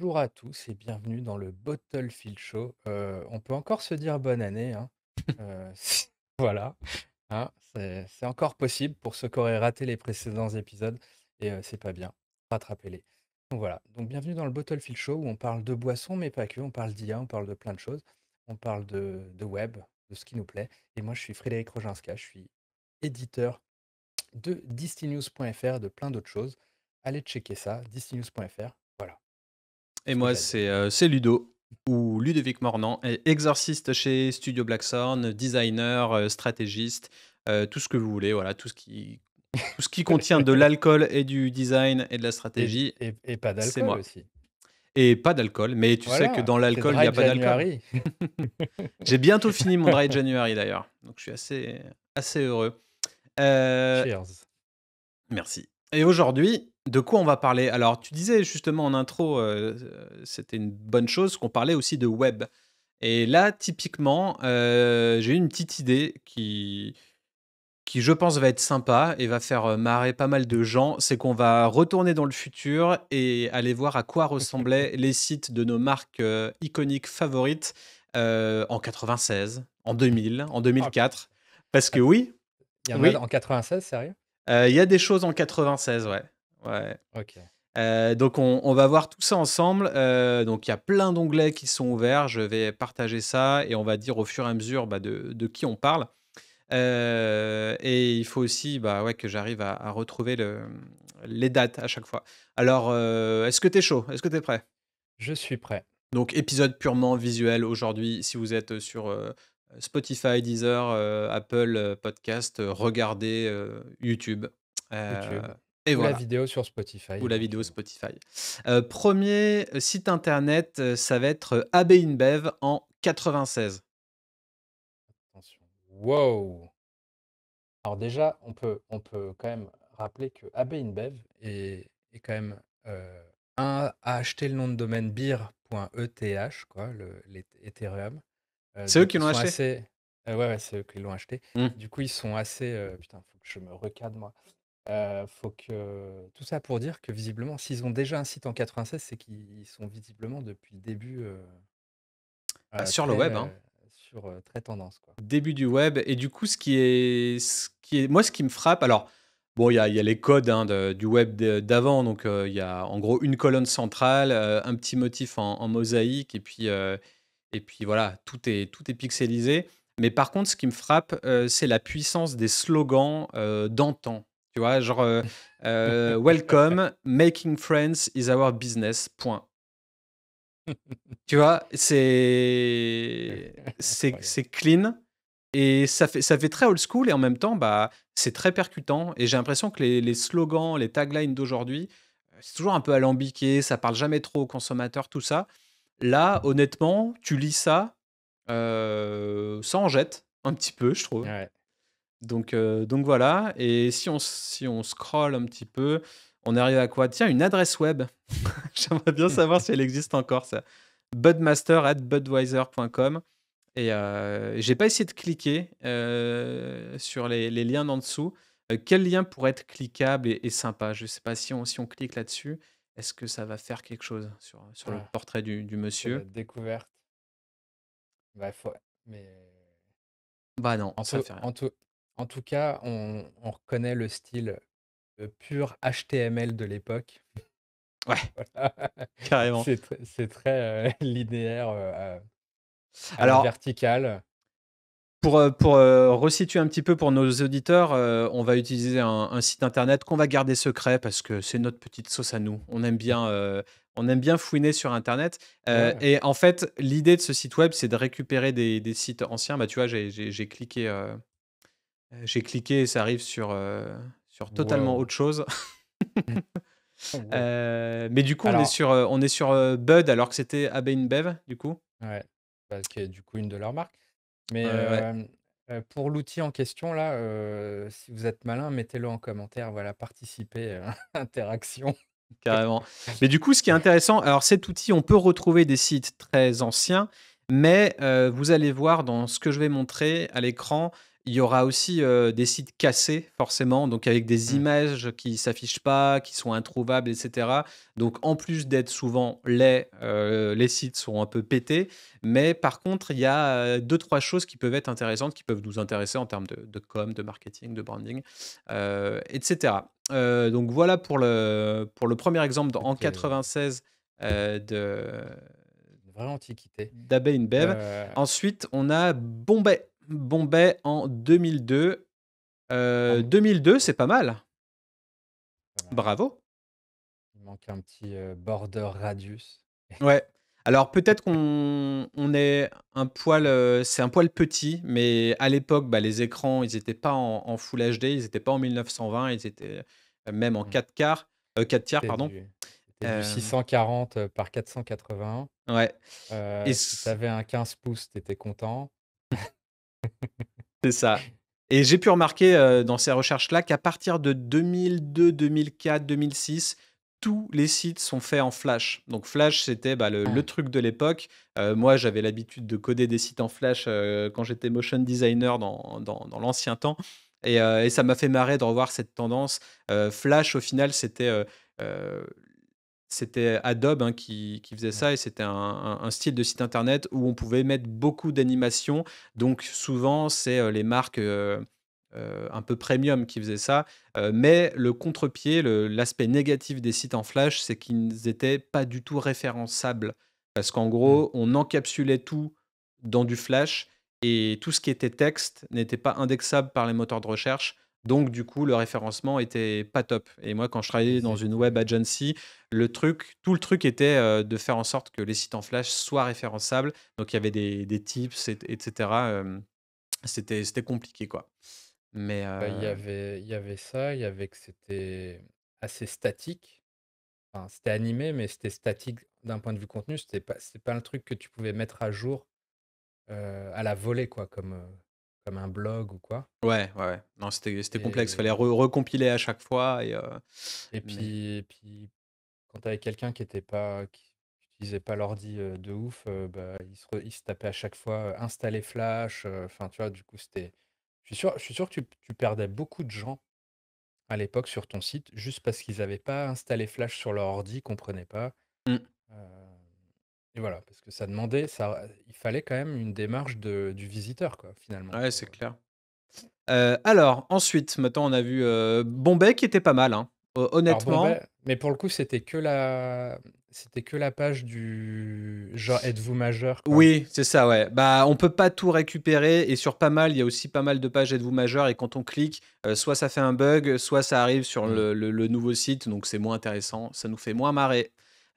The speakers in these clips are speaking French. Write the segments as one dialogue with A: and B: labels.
A: Bonjour à tous et bienvenue dans le Bottlefield Show. On peut encore se dire bonne année, hein. Euh, voilà, hein, c'est encore possible pour ceux qui auraient raté les précédents épisodes et c'est pas bien. Rattrapez-les. Donc voilà, donc bienvenue dans le Bottlefield Show où on parle de boissons mais pas que, on parle d'IA, on parle de plein de choses, on parle de web, de ce qui nous plaît. Et moi je suis Frédéric Roginska, je suis éditeur de distinews.fr, de plein d'autres choses. Allez checker ça, distinews.fr. Voilà,
B: Et
A: ce que
B: moi,
A: j'ai à dire.
B: c'est Ludo, ou Ludovic Mornan, exorciste chez Studio Blackthorn, designer, stratégiste, tout ce que vous voulez, voilà, tout ce qui contient de l'alcool et du design et de la
A: Et,
B: stratégie,
A: et pas
B: c'est
A: d'alcool
B: moi.
A: aussi.
B: Et pas d'alcool, mais tu sais que
A: Voilà,
B: dans
A: c'est
B: l'alcool, il n'y
A: Dry
B: a pas d'alcool.
A: January.
B: J'ai bientôt fini mon dry January d'ailleurs, donc je suis assez heureux. Euh,
A: Cheers.
B: Merci. Et aujourd'hui, de quoi on va parler? Alors, tu disais justement en intro, c'était une bonne chose qu'on parlait aussi de web. Et là, typiquement, j'ai eu une petite idée qui, je pense, va être sympa et va faire, marrer pas mal de gens. C'est qu'on va retourner dans le futur et aller voir à quoi ressemblaient les sites de nos marques, iconiques favorites, en 96, en 2000, en
A: Ah,
B: 2004. Parce que
A: att-
B: oui,
A: il y en a
B: oui,
A: en 96, sérieux?
B: il y a des choses en 96, ouais. Ouais.
A: Ok.
B: Donc on va voir tout ça ensemble. Donc il y a plein d'onglets qui sont ouverts. Je vais partager ça et on va dire au fur et à mesure, bah, de qui on parle. Et il faut aussi, bah, ouais, que j'arrive à retrouver les dates à chaque fois. Alors, est-ce que tu es chaud? Est-ce que tu es prêt?
A: Je suis prêt.
B: Donc épisode purement visuel aujourd'hui. Si vous êtes sur, Spotify, Deezer, Apple, Podcast, regardez, YouTube, heu
A: YouTube.
B: et
A: Ou la
B: voilà.
A: vidéo sur Spotify
B: Ou la vidéo
A: éventuellement.
B: Spotify. 1 site internet, ça va être, AB InBev en 96.
A: Attention. Wow! Alors déjà, on peut quand même rappeler que AB InBev est quand même a acheté le nom de domaine beer.eth, quoi, l'Ethereum.
B: C'est eux
A: Donc
B: qui
A: ils
B: l'ont
A: sont
B: acheté?
A: assez. Ouais, ouais, c'est eux qui l'ont acheté.
B: Mmh.
A: Du coup, ils sont assez. Putain, faut que je me recadre moi. Faut que. Tout ça pour dire que visiblement, s'ils ont déjà un site en 96, c'est qu'ils sont visiblement depuis le début
B: Bah, sur le
A: très
B: web, hein.
A: sur très tendance, quoi.
B: Début du web et du coup, ce qui me frappe alors, bon, il y a les codes, hein, du web d'avant donc il y a en gros une colonne centrale, un petit motif en mosaïque et puis voilà, tout est pixelisé. Mais par contre, ce qui me frappe, c'est la puissance des slogans, d'antan. Tu vois? Genre, «Welcome, making friends is our business. Point». Tu vois? C'est
A: Incroyable.
B: clean et ça fait très old school et en même temps, bah, c'est très percutant et j'ai l'impression que les slogans, les taglines d'aujourd'hui, c'est toujours un peu alambiqué, ça parle jamais trop aux consommateurs, tout ça. Là, honnêtement, tu lis ça, ça en jette un petit peu, je trouve.
A: Ouais.
B: Donc voilà et si on scrolle un petit peu, on arrive à quoi? Tiens, une adresse web. J'aimerais bien savoir si elle existe encore ça. Budmaster@budweiser.com et j'ai pas essayé de cliquer, sur les liens d'en dessous. Quel lien pourrait être cliquable et sympa? Je sais pas si on clique là-dessus, est-ce que ça va faire quelque chose sur le
A: Ah,
B: portrait du
A: c'est la
B: monsieur?
A: découverte. Bah, mais
B: Bah non,
A: en
B: ça
A: tout
B: fait rien.
A: en tout en tout cas, on reconnaît le style, pur HTML de l'époque.
B: Ouais,
A: Voilà.
B: carrément.
A: C'est très, linéaire, à la
B: Alors
A: verticale.
B: pour, resituer un petit peu pour nos auditeurs, on va utiliser un site internet qu'on va garder secret parce que c'est notre petite sauce à nous. On aime bien fouiner sur internet,
A: Ouais.
B: et en fait, l'idée de ce site web, c'est de récupérer des sites anciens. Bah, tu vois, j'ai cliqué et ça arrive sur totalement
A: Wow.
B: autre chose.
A: Wow.
B: Mais du coup,
A: Alors
B: on est sur, Bud alors que c'était AB InBev, du coup?
A: ouais, bah, qui est du coup une de leurs marques. Mais
B: Ouais.
A: pour l'outil en question là, si vous êtes malin, mettez-le en commentaire, voilà, participez, interaction.
B: Carrément. Mais du coup, ce qui est intéressant, alors cet outil, on peut retrouver des sites très anciens, mais vous allez voir dans ce que je vais montrer à l'écran, il y aura aussi, des sites cassés forcément, donc avec des
A: Mmh.
B: images qui s'affichent pas, qui sont introuvables et cetera. Donc en plus d'être souvent laids, les sites sont un peu pétés. Mais par contre, il y a, 2-3 choses qui peuvent être intéressantes, qui peuvent nous intéresser en termes de com, de marketing, de branding, et cetera. Donc voilà pour le premier exemple en
A: Écoute,
B: 96, de
A: une vraie antiquité.
B: d'Abbé InBev.
A: Heu,
B: Ensuite, on a Bombay. Bombay en 2002.
A: Hem,
B: 2002, c'est pas mal.
A: Pas mal.
B: Bravo.
A: Il manque un petit, border radius.
B: Ouais. Alors peut-être qu'on est un poil, c'est un poil petit, mais à l'époque, bah, les écrans, ils étaient pas en full HD, ils étaient pas en 1920, ils étaient, même en
A: Mmh.
B: 4 tiers,
A: C'était
B: pardon.
A: du c'était du
B: Hem,
A: 640, par 481.
B: ouais et
A: Si tu avais un 15 pouces, tu étais content.
B: c'est ça et j'ai pu remarquer, dans ces recherches-là qu'à partir de 2002-2004-2006, tous les sites sont faits en Flash. Donc Flash, c'était, bah, le
A: Mmh.
B: truc de l'époque. Moi, j'avais l'habitude de coder des sites en Flash, quand j'étais motion designer dans l'ancien temps et ça m'a fait marrer de revoir cette tendance. Flash, au final, heu c'était Adobe, hein, qui faisait
A: Ouais.
B: ça et c'était un style de site internet où on pouvait mettre beaucoup d'animations. Donc souvent, c'est, les marques, un peu premium qui faisaient ça, mais le contre-pied, l'aspect négatif des sites en Flash, c'est qu'ils étaient pas du tout référençables. Parce qu'en
A: Mmh.
B: gros, on encapsulait tout dans du Flash et tout ce qui était texte n'était pas indexable par les moteurs de recherche. Donc du coup, le référencement était pas top et moi, quand je travaillais
A: Ils
B: dans une web
A: étaient
B: agency, tout le truc était, de faire en sorte que les sites en Flash soient référençables. Donc il y avait des tips et c'était compliqué, quoi. Mais
A: Bah, il y avait ça, il y avait que c'était assez statique. Enfin, c'était animé, mais c'était statique d'un point de vue contenu. C'était pas un truc que tu pouvais mettre à jour, à la volée quoi, comme un blog ou quoi.
B: ouais, ouais, ouais. Non, c'était complexe. Fallait
A: Et
B: recompiler à chaque fois
A: et
B: mais
A: puis et puis quand tu avais quelqu'un qui utilisait pas l'ordi, de ouf, bah, il se tapait à chaque fois, installer Flash, enfin, tu vois? Du coup, je suis sûr que tu perdais beaucoup de gens à l'époque sur ton site, juste parce qu'ils avaient pas installé Flash sur leur ordi, ils comprenaient pas,
B: mmh,
A: heu et voilà, parce que il fallait quand même une démarche du visiteur quoi, finalement
B: ouais, c'est
A: pour,
B: clair. Alors ensuite, maintenant on a vu, Bombay qui était pas mal, hein.
A: alors
B: Honnêtement.
A: Bombay, mais pour le coup, c'était que la page du genre: «Êtes-vous majeur?» quoi.
B: Oui, c'est ça, ouais. Bah, on peut pas tout récupérer et sur pas mal, il y a aussi pas mal de pages êtes-vous majeur et quand on clique, soit ça fait un bug, soit ça arrive sur
A: Mmh,
B: le nouveau site, donc c'est moins intéressant, ça nous fait moins marrer.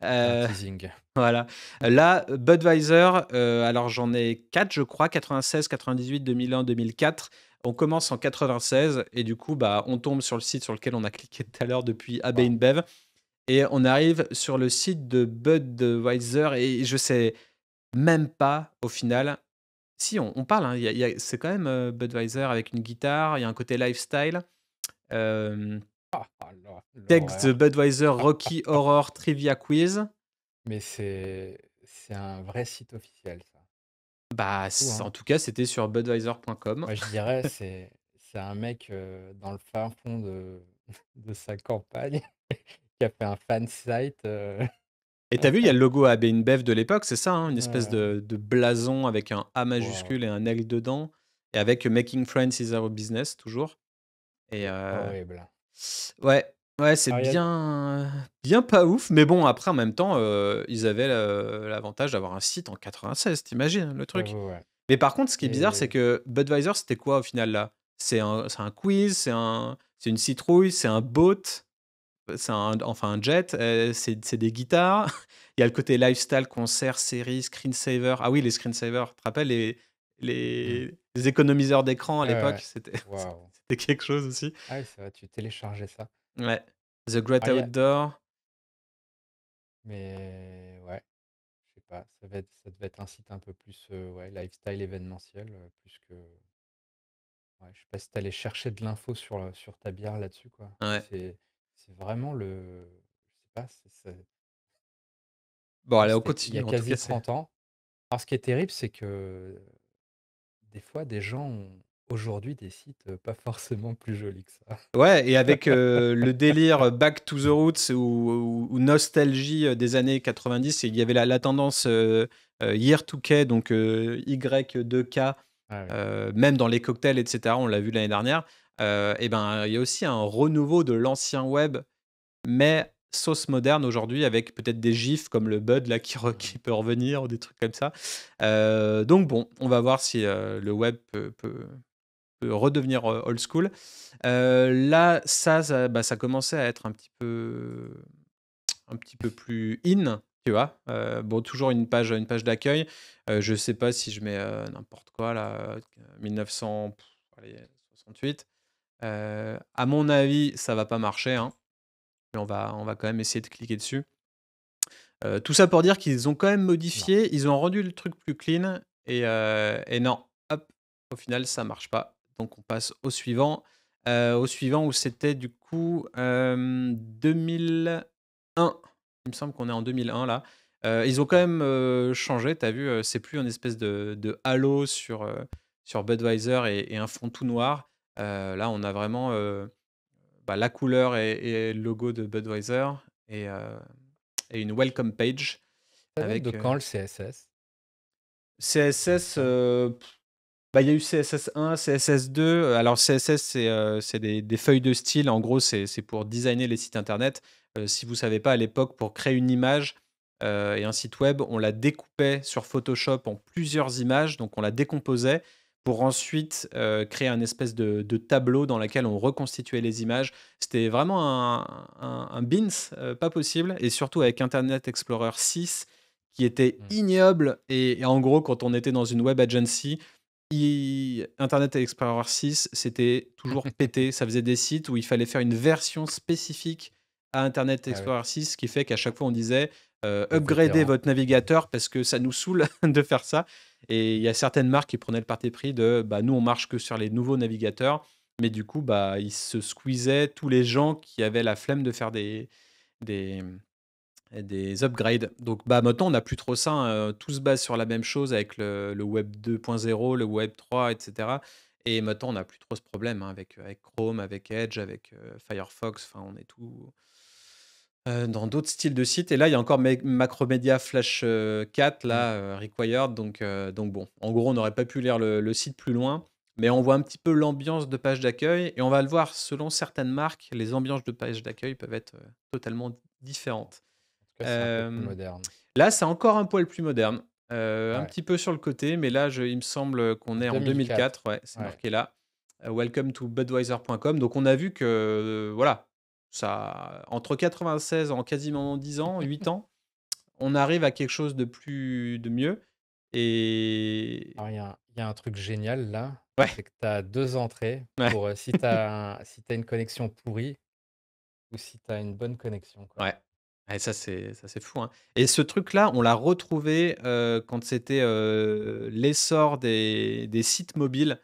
A: un
B: Heu,
A: teasing.
B: voilà. Là, Budweiser, alors j'en ai 4 je crois, 96, 98, 2001, 2004. On commence en 96 et du coup, bah, on tombe sur le site sur lequel on a cliqué tout à l'heure depuis AB
A: Waouh!
B: InBev et on arrive sur le site de Budweiser et je sais même pas au final. Si on parle, hein, c'est quand même, Budweiser avec une guitare, il y a un côté lifestyle. Hem,
A: Ah
B: Texte de
A: l'horreur.
B: Budweiser Rocky Horror Trivia Quiz.
A: Mais c'est un vrai site officiel ça.
B: Bah,
A: C'est fou,
B: en
A: hein?
B: tout cas, c'était sur budweiser.com.
A: Moi je dirais c'est un mec, dans le fin fond de de sa campagne qui a fait un fan site,
B: Et tu vu, il y a le logo AB InBev de l'époque, c'est ça, hein? Une espèce
A: ouais,
B: de blason avec un A
A: waouh,
B: majuscule et un L dedans et avec «Making friends is our business» toujours et
A: c'est horrible.
B: ouais, ouais, c'est
A: Alors il y a
B: bien pas ouf, mais bon, après, en même temps, ils avaient l'avantage d'avoir un site en 96, tu le truc?
A: J'avoue, ouais.
B: Mais par contre, ce qui est bizarre, c'est
A: Et
B: que Budweiser, c'était quoi au final, là? C'est un quiz, c'est une citrouille, c'est un boat, un jet, c'est des guitares. Il y a le côté lifestyle, concert, série, screensaver. Ah oui, les screensavers, tu te rappelles
A: mmh,
B: les économiseurs d'écran à
A: ouais,
B: l'époque?
A: ouais. Waouh.
B: C'était quelque chose aussi.
A: Ah oui, c'est vrai, tu téléchargeais ça.
B: Ouais. The Great
A: Ah il y a
B: Outdoor.
A: mais ouais, je sais pas, ça devait être un site un peu plus, ouais, lifestyle événementiel, plus que ouais, je sais pas si tu allais chercher de l'info sur ta bière là-dessus, quoi. Mais
B: Ouais.
A: c'est vraiment je sais pas,
B: Bon,
A: ouais,
B: allez, on
A: c'était il y
B: continue.
A: a
B: En tout cas,
A: quasi
B: c'est
A: 30 ans. Alors ce qui est terrible, c'est que des fois, des gens ont aujourd'hui des sites, pas forcément plus jolis que ça.
B: Ouais, et avec le délire Back to the Roots ou nostalgie des années 90, et il y avait la tendance Year 2K, donc Y2K,
A: Ah oui.
B: même dans les cocktails, etc. On l'a vu l'année dernière. Et ben, il y a aussi un renouveau de l'ancien web, mais sauce moderne aujourd'hui, avec peut-être des gifs comme le Bud là
A: Mmh.
B: qui peut revenir ou des trucs comme ça. Donc bon, on va voir si le web peut redevenir old school. Là, bah, ça commençait à être un petit peu plus in, tu vois? Bon, toujours une page d'accueil. Je sais pas si je mets n'importe quoi là, 1900, allez, 68. À mon avis, ça va pas marcher, hein, mais on va quand même essayer de cliquer dessus. Tout ça pour dire qu'ils ont quand même
A: Non.
B: modifié, ils ont rendu le truc plus clean, et non, hop, au final ça marche pas. Donc on passe au suivant où c'était du coup, 2001. Il me semble qu'on est en 2001 là. Ils ont quand
A: OK.
B: même changé, tu as vu, c'est plus un espèce de halo sur Budweiser et un fond tout noir. Là on a vraiment, bah, la couleur et le logo de Budweiser, et heu et une welcome page
A: Ça date de
B: avec,
A: quand le CSS? Même
B: CSS,
A: pas?
B: bah, il y a eu CSS1, CSS2. Alors CSS, c'est des feuilles de style. En gros, c'est pour designer les sites internet. Si vous savez pas, à l'époque, pour créer une image, et un site web, on la découpait sur Photoshop en plusieurs images, donc on la décomposait pour ensuite, créer un espèce de tableau dans lequel on reconstituait les images. C'était vraiment un beans, pas possible, et surtout avec Internet Explorer 6 qui était
A: Mmh.
B: ignoble, et en gros, quand on était dans une web agency, Internet Explorer 6, c'était toujours pété. Ça faisait des sites où il fallait faire une version spécifique à Internet
A: Ah oui,
B: Explorer 6, ce qui fait qu'à chaque fois on disait
A: le
B: upgradez
A: vétéran.
B: votre navigateur parce que ça nous saoule de faire ça. Et il y a certaines marques qui prenaient le parti pris de bah, nous on marche que sur les nouveaux navigateurs, mais du coup bah, ils se squeezaient tous les gens qui avaient la flemme de faire des, des upgrades. Donc bah, maintenant, on n'a plus trop ça, hein, tout se base sur la même chose avec le web 2.0, le web 3, et cetera, et maintenant, on n'a plus trop ce problème, hein, avec Chrome, avec Edge, avec, Firefox, enfin, on est tout, dans d'autres styles de sites, et là, il y a encore Macromedia Flash, 4
A: Mmh.
B: là, required, donc bon, en gros, on n'aurait pas pu lire le site plus loin, mais on voit un petit peu l'ambiance de page d'accueil, et on va le voir selon certaines marques, les ambiances de page d'accueil peuvent être, totalement différentes.
A: En tout cas, c'est un peu plus
B: Hem,
A: moderne.
B: Là, c'est encore un poil plus moderne, un
A: Ouais.
B: petit peu sur le côté, mais là, il me semble qu'on est en
A: 2004.
B: 2004, ouais, c'est
A: Ouais.
B: marqué là. Welcome to Budweiser.com. Donc on a vu que, voilà, ça entre 96 en quasiment 10 ans, 8 ans, on arrive à quelque chose de mieux, et
A: Alors il y a un truc génial là,
B: ouais,
A: c'est que tu as 2 entrées
B: ouais,
A: pour, si tu as une connexion pourrie ou si tu as une bonne connexion, quoi.
B: ouais. Et ça c'est fou, hein, et ce truc-là, on l'a retrouvé, quand c'était, l'essor des sites mobiles.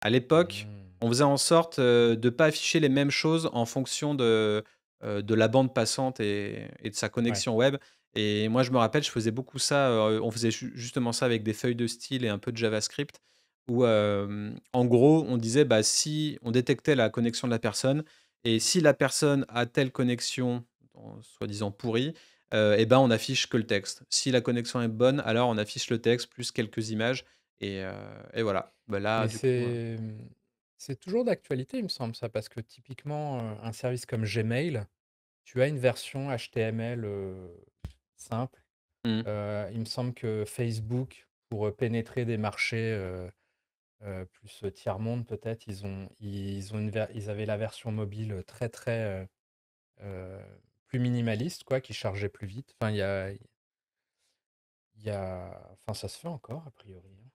B: À l'époque,
A: Mmh.
B: on faisait en sorte, de pas afficher les mêmes choses en fonction de la bande passante et de sa
A: Ouais.
B: connexion web, et moi, je me rappelle, je faisais beaucoup ça, on faisait justement ça avec des feuilles de style et un peu de JavaScript où, en gros, on disait, bah, si on détectait la connexion de la personne, et si la personne a telle connexion, soi-disant pourrie, et ben, on affiche que le texte. Si la connexion est bonne, alors on affiche le texte plus quelques images, et voilà. Bah, là,
A: Mais
B: du coup,
A: c'est toujours d'actualité, il me semble ça, parce que typiquement, un service comme Gmail, tu as une version HTML, simple.
B: mmh,
A: Il me semble que Facebook, pour, pénétrer des marchés, plus, tiers-monde peut-être, ils avaient la version mobile, très, très, heu, plus minimaliste quoi, qui chargeait plus vite. Enfin, enfin ça se fait encore a priori, hein.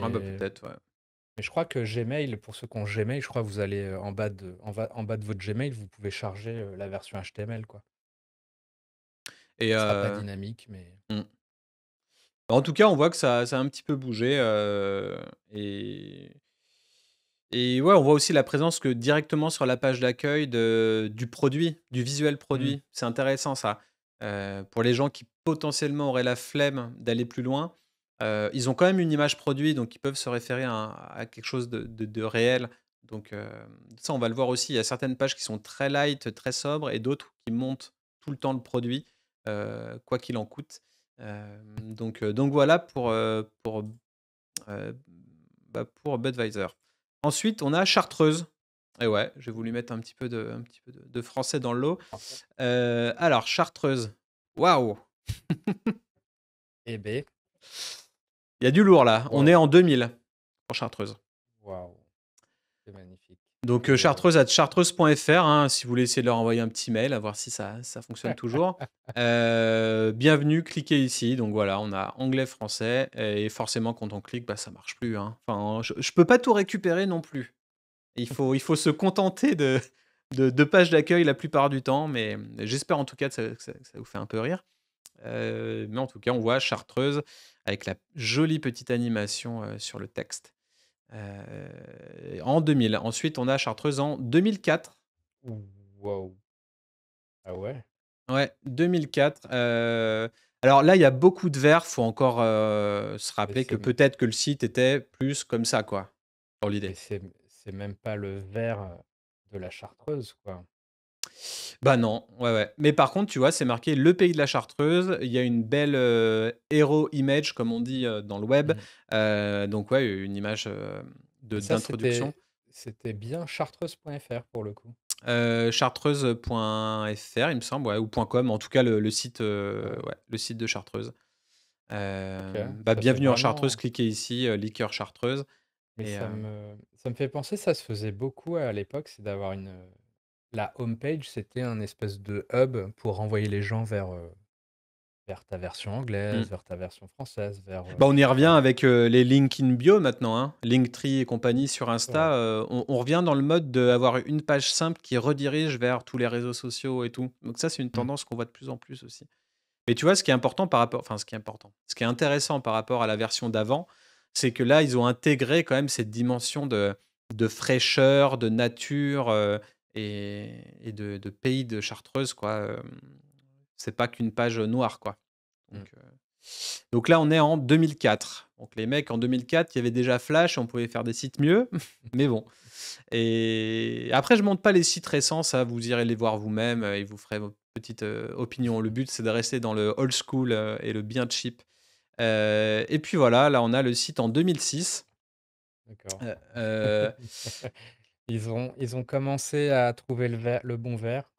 B: ah bah,
A: Mais
B: peut-être, ouais,
A: mais je crois que Gmail, pour ceux qui ont Gmail, je crois que vous allez, en bas de votre Gmail, vous pouvez charger, la version HTML quoi.
B: et
A: Ce sera pas dynamique mais
B: mmh. En tout cas, on voit que ça a un petit peu bougé, et ouais, on voit aussi la présence que directement sur la page d'accueil du produit, du visuel
A: mmh,
B: produit. C'est intéressant ça. Pour les gens qui potentiellement auraient la flemme d'aller plus loin, Ils ont quand même une image produit, donc ils peuvent se référer à quelque chose de réel. Donc, ça, on va le voir aussi. Il y a certaines pages qui sont très light, très sobres et d'autres qui montent tout le temps le produit, quoi qu'il en coûte. Donc voilà heu, pour Budweiser. Ensuite, on a Chartreuse. Et ouais, j'ai voulu mettre un petit peu de français dans le lot.
A: Français.
B: Alors Chartreuse, waouh!
A: Eh beh,
B: Il y a du lourd là. On est
A: waouh,
B: en 2000 pour Chartreuse.
A: waouh, c'est magnifique.
B: Donc,
A: Et
B: chartreuse@chartreuse.fr, hein, si vous voulez essayer de leur envoyer un petit mail, à voir si ça fonctionne toujours. Bienvenue, cliquez ici. Donc voilà, on a anglais, français et forcément quand on clique, bah, ça marche plus, hein. Enfin, je peux pas tout récupérer non plus. Il faut se contenter de pages d'accueil la plupart du temps, mais j'espère en tout cas que ça vous fait un peu rire. Mais en tout cas, on voit Chartreuse avec la jolie petite animation, sur le texte. En 2000. Ensuite, on a Chartreuse en 2004.
A: waouh, ah ouais?
B: Ouais, 2004. Alors là, il y a beaucoup de vers. Faut encore, se
A: Mais
B: rappeler que
A: c'est
B: peut-être que le site était plus comme ça, quoi, dans
A: mais
B: l'idée.
A: c'est même pas le vert, de la Chartreuse, quoi.
B: Bah non, ouais, ouais. Mais par contre, tu vois, c'est marqué le pays de la Chartreuse. Il y a une belle, hero image, comme on dit, dans le web.
A: Mmh.
B: Donc ouais, une image,
A: Et
B: de
A: ça,
B: d'introduction.
A: c'était bien chartreuse.fr pour le coup?
B: Chartreuse.fr, il me semble, ouais, ou .com, en tout cas le site,
A: Ouais,
B: ouais, le site de Chartreuse.
A: OK,
B: Bah,
A: ça fait
B: bienvenue en Chartreuse,
A: vraiment
B: cliquez ici, liqueur Chartreuse
A: mais
B: et
A: ça me fait penser, ça se faisait beaucoup à l'époque, c'est d'avoir la homepage, c'était un espèce de hub pour renvoyer les gens vers ta version
B: mmh.
A: anglaise, vers ta version française,
B: Bah, on
A: je
B: y
A: sais
B: revient
A: pas,
B: avec, les links in bio maintenant, hein, Linktree et compagnie sur
A: c'est vrai.
B: Insta, on revient dans le mode d'avoir une page simple qui redirige vers tous les réseaux sociaux et tout. Donc ça, c'est une
A: Mmh.
B: tendance qu'on voit de plus en plus aussi. Mais tu vois, ce qui est important par rapport enfin, ce qui est intéressant par rapport à la version d'avant, c'est que là, ils ont intégré quand même cette dimension de fraîcheur, de nature, et de pays de Chartreuse, quoi, c'est pas qu'une page noire, quoi.
A: Mmh.
B: Donc là, on est en 2004. Donc les mecs, en 2004, il y avait déjà Flash, on pouvait faire des sites mieux, mais bon. Et après, je montre pas les sites récents, ça, vous irez les voir vous-même, et vous ferez votre petite, opinion. Le but, c'est de rester dans le old school, et le bien cheap. Et puis voilà, là, on a le site en 2006.
A: D'accord.
B: Heu
A: Ils ont commencé à trouver le bon verre.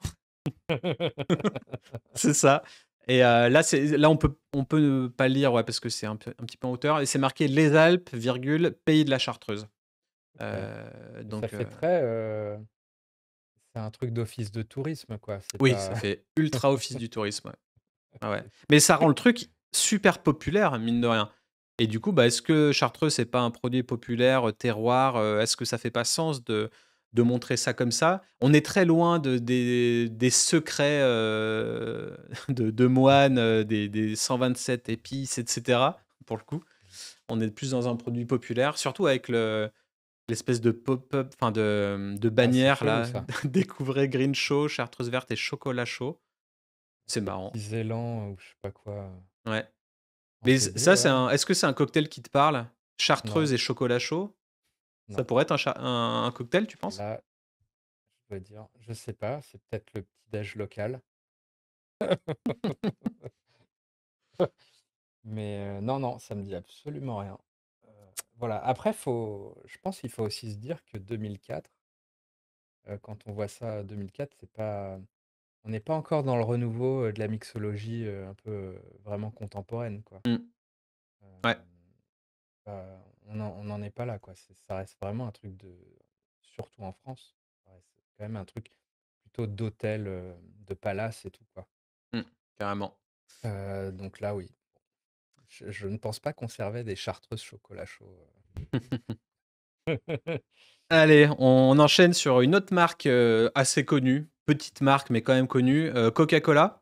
B: c'est ça. Et là, on peut ne pas lire, ouais, parce que c'est un petit peu en hauteur et c'est marqué: «Les Alpes, virgule, pays de la Chartreuse».
A: OK. Mais ça
B: Donc
A: fait très, c'est un truc d'office de tourisme, quoi, c'est
B: oui, ça
A: pas
B: fait ultra office du tourisme, ouais. Ah ouais. Mais ça rend le truc super populaire, mine de rien. Et du coup, bah, est-ce que Chartreux, c'est pas un produit populaire, terroir, est-ce que ça fait pas sens de montrer ça comme ça? On est très loin des secrets, de moines, des 127 épices et cetera, pour le coup. On est plus dans un produit populaire, surtout avec l'espèce de pop-up, enfin de
A: Ah, c'est
B: bannière
A: chelou
B: là,
A: ça.
B: découvrez Green Chaud, Chartreuse verte et chocolat chaud. C'est
A: Les
B: marrant.
A: petits élans ou je sais pas quoi,
B: Ouais.
A: en
B: Mais
A: PB,
B: ça,
A: ouais.
B: est-ce que c'est un cocktail qui te parle?
A: Non,
B: Chartreuse et chocolat chaud? Ça
A: non.
B: pourrait être un cocktail, tu penses?
A: Là, je dois dire, je sais pas, c'est peut-être le petit déj local. Mais non, non, ça me dit absolument rien. Heu, voilà, après je pense qu'il faut aussi se dire que 2004, quand on voit ça 2004, c'est pas on n'est pas encore dans le renouveau, de la mixologie, un peu, vraiment contemporaine, quoi.
B: Mmh. Ouais.
A: On n'en est pas là, quoi. Ça reste vraiment un truc surtout en France, ça reste quand même un truc plutôt d'hôtel, de palace et tout, quoi.
B: Mmh. Carrément.
A: Donc là, oui, je ne pense pas qu'on servait des chartreuses chocolat chaud,
B: Allez, on enchaîne sur une autre marque, assez connue, petite marque mais quand même connue, Coca-Cola.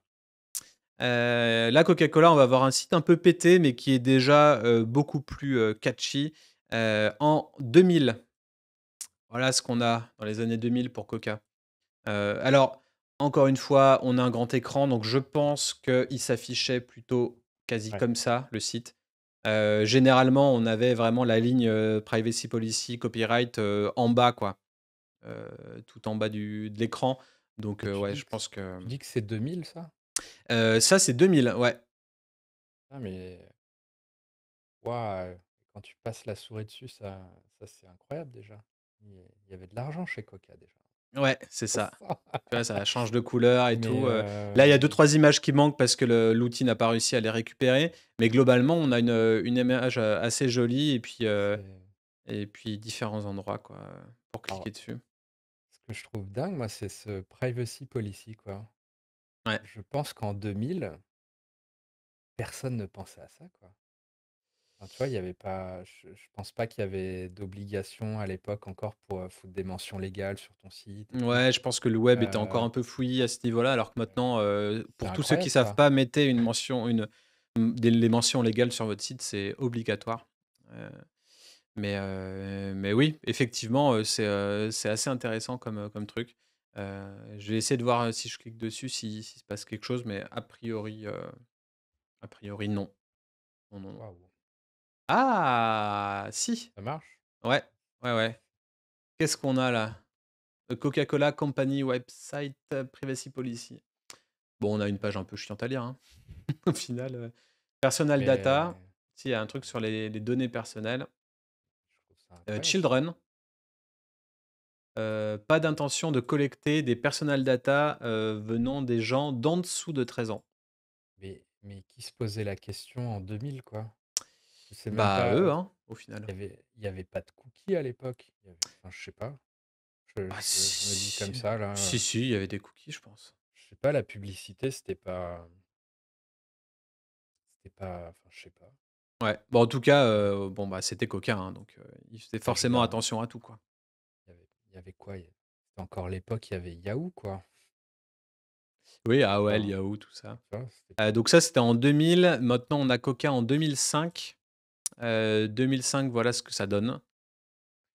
B: Là, Coca-Cola, on va avoir un site un peu pété mais qui est déjà, beaucoup plus, catchy. En 2000, voilà ce qu'on a dans les années 2000 pour Coca. Alors, encore une fois, on a un grand écran, donc je pense qu'il s'affichait plutôt quasi
A: Ouais.
B: comme ça, le site. Généralement, on avait vraiment la ligne, privacy policy, copyright, en bas quoi, tout en bas de l'écran. Donc
A: Et
B: ouais, je pense que,
A: tu dis que c'est 2000 ça?
B: ça c'est 2000, ouais.
A: Ah mais waouh! Quand tu passes la souris dessus, ça c'est incroyable déjà. Il y avait de l'argent chez Coca déjà.
B: Ouais, c'est ça. Tu vois, ça change de couleur et
A: Mais
B: tout, là, il y a deux trois images qui manquent parce que l'outil n'a pas réussi à les récupérer, mais globalement, on a une image, assez jolie
A: c'est
B: et puis différents endroits quoi, pour
A: alors
B: cliquer dessus.
A: ce que je trouve dingue moi, c'est ce privacy policy quoi.
B: Ouais.
A: Je pense qu'en 2000, personne ne pensait à ça quoi. Enfin, tu vois, il y avait pas je pense pas qu'il y avait d'obligation à l'époque encore pour, foutre des mentions légales sur ton site et tout.
B: Ouais, je pense que le web était encore
A: Heu,
B: un peu fouillis à ce niveau-là, alors que maintenant,
A: c'est
B: pour tous ceux qui
A: incroyable
B: savent
A: ça.
B: pas, mettez une mention, des les mentions légales sur votre site, c'est obligatoire. Heu, mais oui, effectivement, c'est assez intéressant comme truc. Je vais essayer de voir, si je clique dessus, s'il se passe quelque chose, mais a priori non. Non, non, non.
A: Waouh,
B: Ah! Si!
A: ça marche?
B: Ouais, ouais, ouais. Qu'est-ce qu'on a là? Coca-Cola Company website, privacy policy. Bon, on a une page un peu chiante à lire, hein, au final, personal data,
A: Mais
B: si, il y a un truc sur les données personnelles.
A: je trouve ça incroyable ça.
B: Children, pas d'intention de collecter des personal data, venant des gens d'en dessous de 13 ans.
A: Mais qui se posait la question en 2000 quoi? Je sais même
B: Bah,
A: pas,
B: eux, hein, au final.
A: il y avait pas de cookies à l'époque? Enfin, je sais pas. Je
B: Bah,
A: je je me dis comme
B: si,
A: ça là,
B: si, si, il y avait des cookies, je pense.
A: je sais pas, la publicité, c'était pas enfin, je sais pas.
B: Ouais, bon, en tout cas,
A: Heu,
B: bon, bah, c'était Coca, hein, donc ils faisaient
A: bah, je veux
B: forcément
A: dire,
B: attention à tout, quoi.
A: il y avait quoi? C'était encore l'époque, il y avait Yahoo quoi.
B: Oui, AOL,
A: Enfin,
B: Yahoo, tout ça.
A: tu vois? C'était pas
B: Donc ça, c'était en 2000. Maintenant, on a Coca en 2005. 2005, voilà ce que ça donne.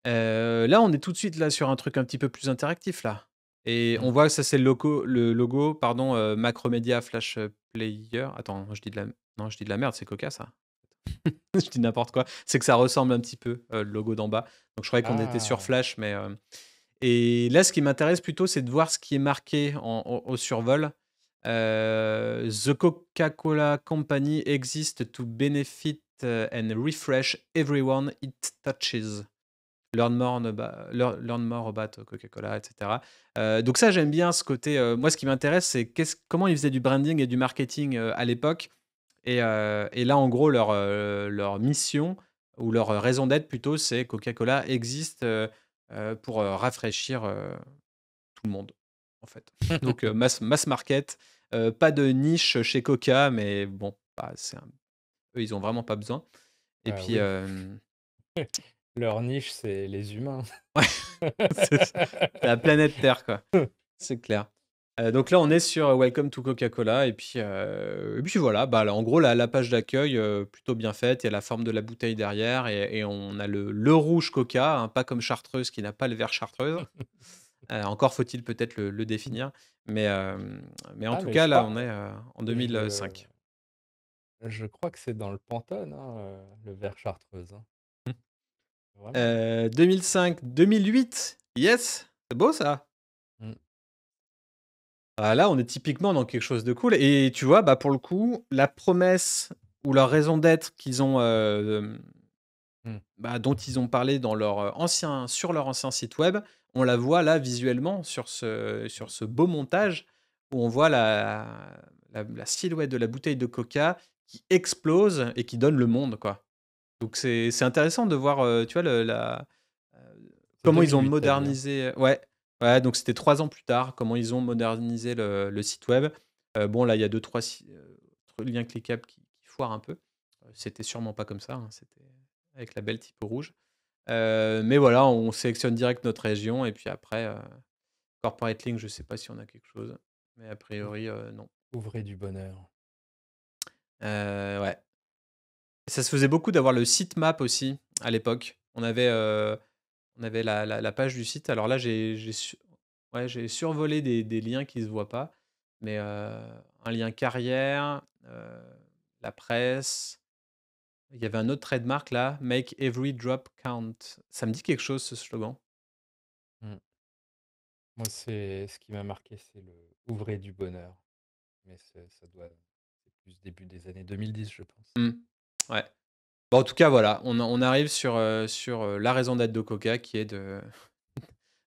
B: Là, on est tout de suite là sur un truc un petit peu plus interactif là et
A: mmh.
B: on voit que ça c'est le logo pardon, Macromedia Flash, Player. Attends, je dis de la non, je dis de la merde, c'est Coca ça? Je dis n'importe quoi. C'est que ça ressemble un petit peu, le logo d'en bas. Donc je croyais qu'on était sur
A: Ah!
B: Flash mais, et là, ce qui m'intéresse plutôt, c'est de voir ce qui est marqué au survol. The Coca-Cola Company exists to benefit, and refresh everyone it touches. Learn more about Coca-Cola et cetera. Donc ça, j'aime bien ce côté, moi, ce qui m'intéresse, c'est comment ils faisaient du branding et du marketing, à l'époque et là, en gros, leur mission ou leur raison d'être plutôt, c'est Coca-Cola existe, pour, rafraîchir, tout le monde, en fait. Donc mass market, pas de niche chez Coca, mais bon, bah, eux, ils ont vraiment pas besoin et
A: Bah,
B: puis,
A: oui. Leur niche, c'est les humains.
B: c'est ça, c'est la planète Terre, quoi. C'est clair. Donc là, on est sur, Welcome to Coca-Cola et puis voilà, bah, là, en gros, la page d'accueil, plutôt bien faite. Il y a la forme de la bouteille derrière et on a le rouge Coca, hein, pas comme Chartreuse qui n'a pas le vert Chartreuse. Encore faut-il peut-être le définir, mais en
A: Ah,
B: tout
A: mais je
B: cas, là,
A: crois,
B: on est, en
A: je
B: 2005.
A: je crois que c'est dans le Pantone, hein, le ver chartreuse, hein.
B: Mmh.
A: Vraiment.
B: 2005-2008, yes! C'est beau ça!
A: Mmh.
B: Ah là, on est typiquement dans quelque chose de cool et tu vois, bah, pour le coup, la promesse ou leur raison d'être qu'ils ont,
A: Mmh.
B: bah, dont ils ont parlé dans sur leur ancien site web, on la voit là visuellement sur
A: Mmh.
B: ce beau montage où on voit la silhouette de la bouteille de coca qui explose et qui donne le monde, quoi. Donc c'est intéressant de voir, tu vois
A: C'est
B: comment ils ont
A: 2008, tu dit, hein?
B: modernisé, ouais, ouais, donc c'était 3 ans plus tard, comment ils ont modernisé le site web. Bon là, il y a deux trois liens cliquables qui foirent un peu. C'était sûrement pas comme ça, hein, c'était avec la belle typo rouge. Mais voilà, on sélectionne direct notre région et puis après, corporate link, je sais pas si on a quelque chose, mais a
A: Ou
B: priori, non.
A: ouvrez du bonheur.
B: Ouais. Ça se faisait beaucoup d'avoir le sitemap aussi à l'époque. On avait la page du site. Alors là, ouais, j'ai survolé des liens qui se voient pas, mais un lien carrière, la presse, Il y avait un autre trademark là, «Make every drop count». Ça me dit quelque chose ce slogan.
A: Mmh. Moi, c'est ce qui m'a marqué, c'est le «Ouvrez du bonheur», mais c'est plus début des années 2010, je pense.
B: Mmh. Ouais. Bon, en tout cas, voilà, on arrive sur, la raison d'être de Coca qui est de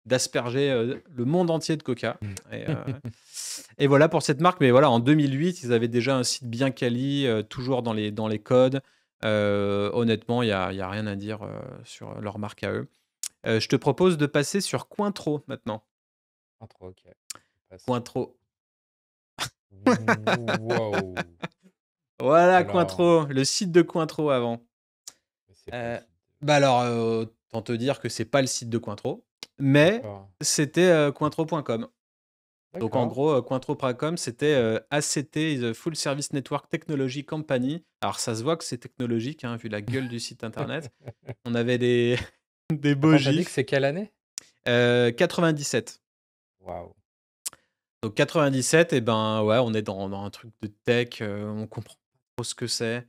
B: d'asperger, le monde entier de coca et heu et voilà pour cette marque. Mais voilà, en 2008, ils avaient déjà un site bien quali, toujours dans les codes. Honnêtement, il y a rien à dire, sur leur marque à eux. Je te propose de passer sur Cointreau maintenant.
A: Pas trop, OK. On passe.
B: Cointreau.
A: Waouh!
B: Voilà
A: Alors,
B: Cointreau, le site de Cointreau avant.
A: mais c'est pas le
B: Heu,
A: site de
B: Bah, alors, autant te dire que c'est pas le site de Cointreau, mais
A: d'accord,
B: c'était, cointreau.com. Donc en
A: d'accord.
B: gros, cointreau.com, c'était, ACT, is a Full Service Network Technology Company. Alors ça se voit que c'est technologique, hein, vu la gueule du site internet. On avait des des beaux
A: Attends, tu dit que
B: gifs.
A: c'est quelle année?
B: 97.
A: Waouh!
B: Donc 97 et ben, ouais, on est dans un truc de tech, on comprend pas trop ce que c'est.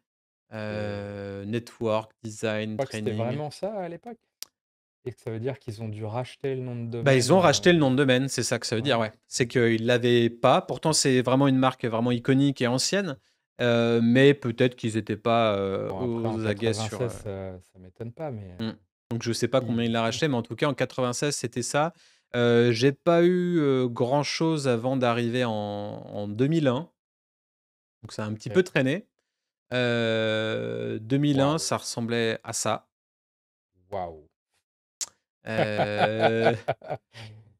A: C'est
B: Network,
A: Je
B: design,
A: crois que c'était
B: training.
A: vraiment ça à l'époque? Et que ça veut dire qu'ils ont dû racheter le nom de
B: Bah, ils ont
A: domaine,
B: racheté le nom de domaine, c'est ça que ça veut dire,
A: ouais.
B: ouais. C'est qu'ils l'avaient pas, pourtant c'est vraiment une marque vraiment iconique et ancienne, mais peut-être qu'ils étaient pas,
A: Bon après en
B: aux aguets sur,
A: 96 ça m'étonne pas, mais
B: mmh. Donc je sais pas
A: si,
B: combien ils l'a
A: si.
B: racheté, mais en tout cas en 96 c'était ça. J'ai pas eu, grand chose avant d'arriver en 2001, donc ça a un petit peu
A: OK.
B: traîné. 2001
A: Waouh!
B: ça ressemblait à ça.
A: Waouh!
B: Heu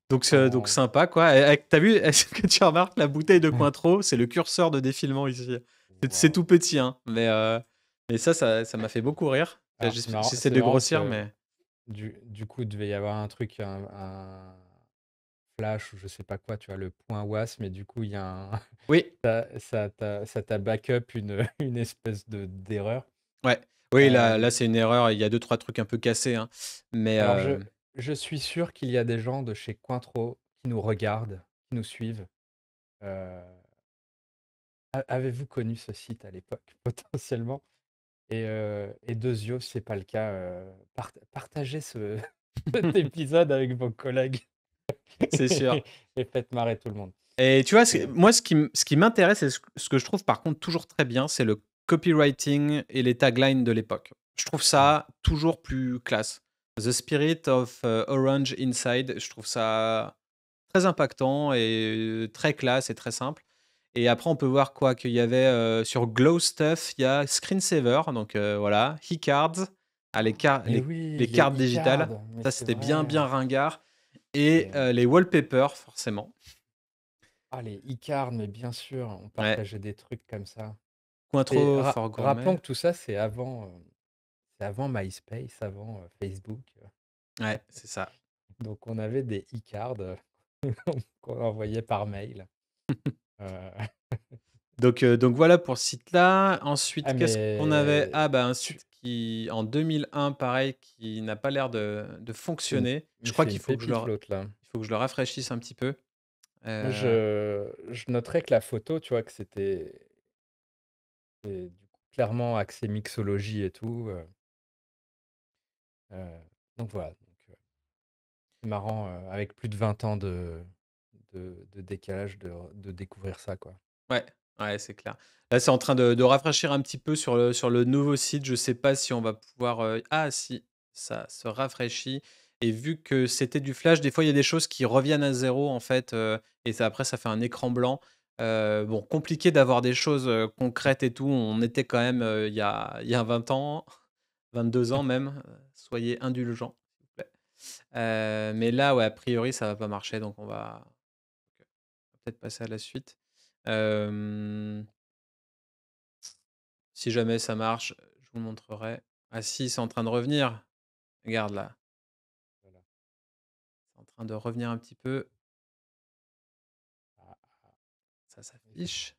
B: donc
A: En
B: sympa quoi, et avec tu vu, est-ce que tu remarques la bouteille de Cointreau, c'est le curseur de défilement ici. C'est
A: waouh!
B: tout petit, hein, mais ça m'a fait beaucoup rire.
A: Alors
B: J'essaie
A: c'est
B: de
A: marrant
B: grossir,
A: que
B: mais
A: du coup, il devait y avoir un truc, un flash ou je sais pas quoi, tu vois? Le point WASP, mais du coup, il y a un
B: oui,
A: ça t'a backup une espèce de d'erreur.
B: ouais, oui, là
A: Hem,
B: c'est une erreur, il y a deux trois trucs un peu cassés, hein, mais
A: alors je suis sûr qu'il y a des gens de chez Cointreau qui nous regardent, qui nous suivent. Heu, avez-vous connu ce site à l'époque potentiellement? Et Deuxio, si c'est pas le cas, partagez cet épisode avec vos collègues
B: c'est sûr.
A: et faites marrer tout le monde.
B: Et tu vois,
A: Mais,
B: moi, ce qui m'intéresse et ce que je trouve par contre toujours très bien, c'est le copywriting et les taglines de l'époque. Je trouve
A: mmh,
B: ça toujours plus classe. The Spirit of Orange Inside, je trouve ça très impactant et très classe et très simple. Et après, on peut voir quoi qu'il y avait sur Glow Stuff, il y a Screensaver, donc voilà, e-cards,
A: mais oui,
B: les
A: les
B: cartes
A: e-cards,
B: digitales.
A: mais
B: Ça,
A: c'est
B: c'était bien, bien
A: vrai.
B: ringard. Et
A: Les,
B: les wallpapers, forcément.
A: les e-cards, mais bien sûr, on
B: Ouais.
A: partageait des trucs comme ça. Et
B: Cointreau for
A: rappelons
B: gourmet.
A: que tout ça, c'est avant MySpace, avant, Facebook,
B: Ouais, c'est ça.
A: donc on avait des e-cards, qu'on envoyait par mail, heu,
B: Donc voilà pour ce site-là. Ensuite,
A: ah
B: qu'est-ce qu'on avait?
A: mais
B: Ah bah, un
A: tu
B: site qui en 2001 pareil, qui n'a pas l'air de
A: c'est une
B: fonctionner. Je
A: mais
B: crois
A: c'est une pépite l'autre là.
B: il faut que je le rafraîchisse un petit peu.
A: Moi
B: Heu,
A: je noterais que la photo, tu vois, que c'est du coup clairement axé mixologie et tout, donc voilà, c'est marrant, avec plus de 20 ans de décalage de découvrir ça, quoi.
B: ouais, ouais, c'est clair. Là, c'est en train de rafraîchir un petit peu sur le nouveau site. Je sais pas si on va pouvoir, ah si, ça se rafraîchit, et vu que c'était du flash, des fois, il y a des choses qui reviennent à zéro en fait, et ça après ça fait un écran blanc. Bon, compliqué d'avoir des choses, concrètes et tout. On était quand même, il y a 20 ans, 22 ans même, soyez indulgents, s'il vous plaît. Mais là, ouais, a priori, ça va pas marcher, donc on va peut-être passer à la suite. Hem Si jamais ça marche, je vous montrerai. Ah si, c'est en train de revenir. Regarde là,
A: Voilà.
B: c'est en train de revenir un petit peu.
A: Ah,
B: Ça
A: oui, c'est
B: s'affiche.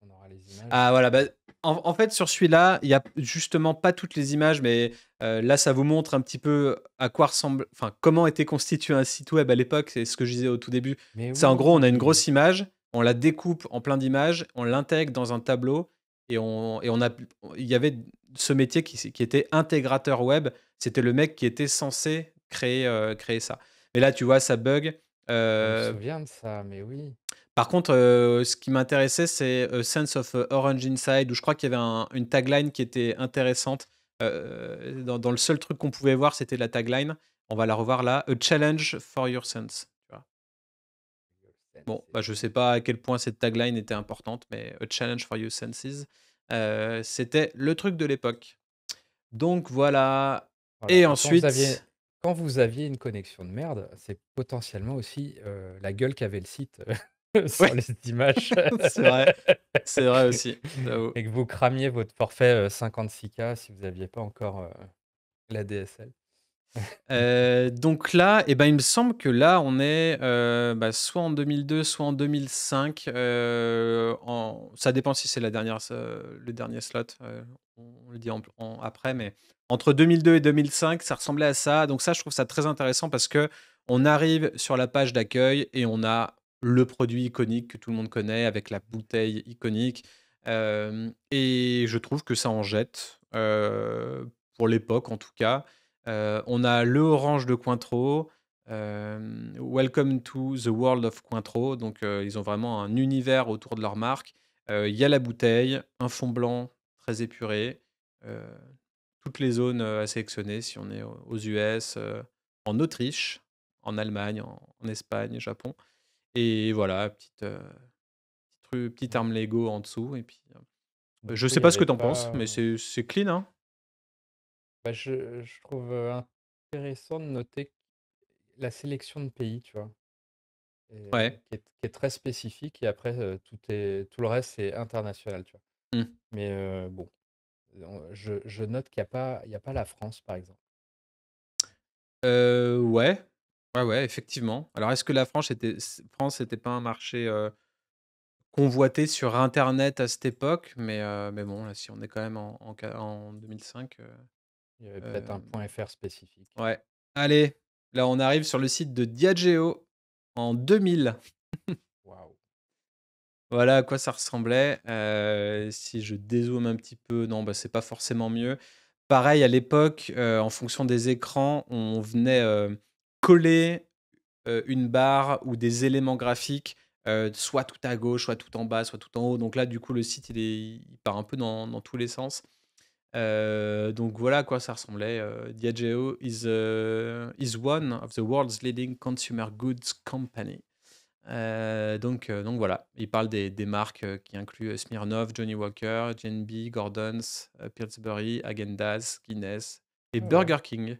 A: on aura les images.
B: Ah voilà, bah, en fait, sur celui-là, il y a justement pas toutes les images, mais là, ça vous montre un petit peu à quoi ressemble, enfin, comment était constitué un site web à l'époque. C'est ce que je disais au tout début.
A: Mais
B: C'est en gros, on a une
A: oui!
B: grosse image, on la découpe en plein d'images, on l'intègre dans un tableau, et on a il y avait ce métier qui était intégrateur web. C'était le mec qui était censé créer ça. Mais là, tu vois, ça bug.
A: Je me
B: Heu,
A: souviens de ça, mais oui.
B: Par contre, ce qui m'intéressait, c'est A Sense of Orange Inside, où je crois qu'il y avait une tagline qui était intéressante. Dans le seul truc qu'on pouvait voir, c'était la tagline. On va la revoir là: «A challenge for your sense», tu vois? Bon, bah, je sais pas à quel point cette tagline était importante, mais «A challenge for your senses», c'était le truc de l'époque. Donc voilà.
A: Voilà
B: Et
A: et
B: ensuite
A: quand vous aviez une connexion de merde, c'est potentiellement aussi, la gueule qu'avait le site,
B: ouais,
A: sur les images
B: c'est vrai aussi, j'avoue.
A: et que vous cramiez votre forfait, 56K si vous aviez pas encore, la DSL.
B: Donc là, et ben, il me semble que là, on est, bah, soit en 2002, soit en 2005, en ça dépend si c'est la dernière le dernier slot, on le dit après, mais entre 2002 et 2005, ça ressemblait à ça. Donc ça, je trouve ça très intéressant parce que on arrive sur la page d'accueil et on a le produit iconique que tout le monde connaît avec la bouteille iconique, et je trouve que ça en jette, pour l'époque en tout cas. On a le orange de Cointreau, Welcome to the world of Cointreau, donc ils ont vraiment un univers autour de leur marque. Il y a la bouteille, un fond blanc très épuré, heu, toutes les zones, à sélectionner si on est aux US, en Autriche, en Allemagne, en Espagne, Japon, et voilà, petit
A: Ouais.
B: terme Lego en dessous, et puis,
A: Du
B: je
A: coup,
B: sais
A: il y
B: pas ce que
A: avait
B: tu en penses,
A: pas,
B: mais c'est clean, hein?
A: bah, je trouve, intéressant de noter la sélection de pays, tu vois?
B: Ouais.
A: Qui est très spécifique et après, tout le reste, c'est international, tu vois?
B: Mmh.
A: Mais, bon, je note qu'il y a pas la France, par exemple.
B: Ouais. Ouais, ouais, effectivement. Alors est-ce que la France était pas un marché, convoité sur internet à cette époque? Mais bon, là, si on est quand même en 2005,
A: Il y avait peut-être un
B: hem,
A: point .fr spécifique.
B: ouais. Allez, là, on arrive sur le site de Diageo en 2000.
A: Waouh!
B: Voilà à quoi ça ressemblait. Si je dézoome un petit peu, non, bah, c'est pas forcément mieux. Pareil à l'époque, en fonction des écrans, on venait, coller une barre ou des éléments graphiques, soit tout à gauche, soit tout en bas, soit tout en haut. Donc là, du coup, le site, il part un peu dans tous les sens. Donc voilà à quoi ça ressemblait. Diageo is one of the world's leading consumer goods company. Donc voilà, il parle des marques, qui incluent, Smirnoff, Johnnie Walker, J&B, Gordon's, Pillsbury, Häagen-Dazs, Guinness et
A: Ah ouais,
B: Burger King.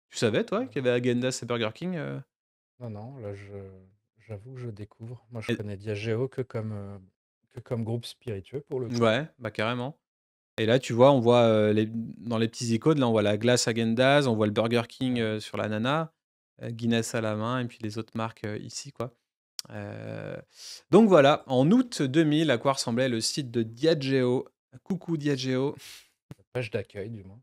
B: Tu savais toi qu'il y avait Häagen-Dazs et Burger King?
A: non, non, là, j'avoue que je découvre. Moi, je connais Diageo que comme groupe spiritueux, pour le coup.
B: Ouais, bah, carrément. Et là, tu vois, on voit, dans les petits icônes, là, on voit la glace Häagen-Dazs, on voit le Burger King,
A: Ouais.
B: sur l'ananas, Guinness à la main, et puis les autres marques, ici, quoi. Heu, donc voilà, en août 2000, à quoi ressemblait le site de Diageo. Coucou Diageo.
A: La page d'accueil, du moins.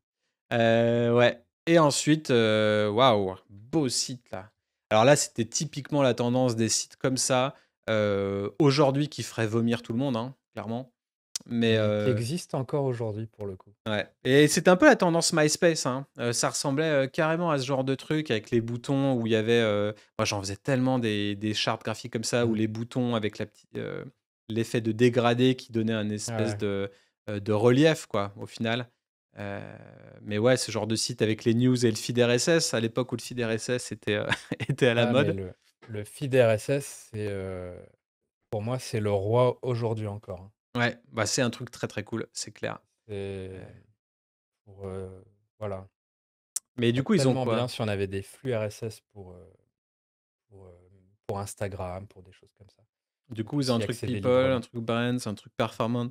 B: Ouais, et ensuite, waouh, beau site là. Alors là, c'était typiquement la tendance des sites comme ça, aujourd'hui qui ferait vomir tout le monde, hein, clairement. Mais
A: Mais qui existe encore aujourd'hui, pour le coup.
B: ouais, et c'était un peu la tendance MySpace, hein. Ça ressemblait, carrément à ce genre de truc avec les boutons où il y avait, moi j'en faisais tellement des chartes graphiques comme ça, où
A: Mmh.
B: les boutons avec l'effet de dégradé qui donnait un
A: Ouais,
B: espèce
A: ouais.
B: de relief quoi, au final. Heu, mais ouais, ce genre de site avec les news et le feed RSS, à l'époque où le feed RSS était, était à la
A: Ah, mais
B: mode.
A: le feed RSS, pour moi, c'est le roi aujourd'hui encore, hein.
B: Ouais, bah, c'est un truc très, très cool, c'est clair. Heu,
A: C'est pour, voilà.
B: mais
A: Ce
B: du
A: serait
B: coup, ils ont
A: tellement bien
B: quoi?
A: si on avait des flux RSS pour, pour Instagram, pour des choses comme ça.
B: Du
A: On
B: coup, ils
A: puisse
B: ont un
A: y
B: truc
A: accéder
B: people, un
A: librement.
B: truc brands, un truc performant.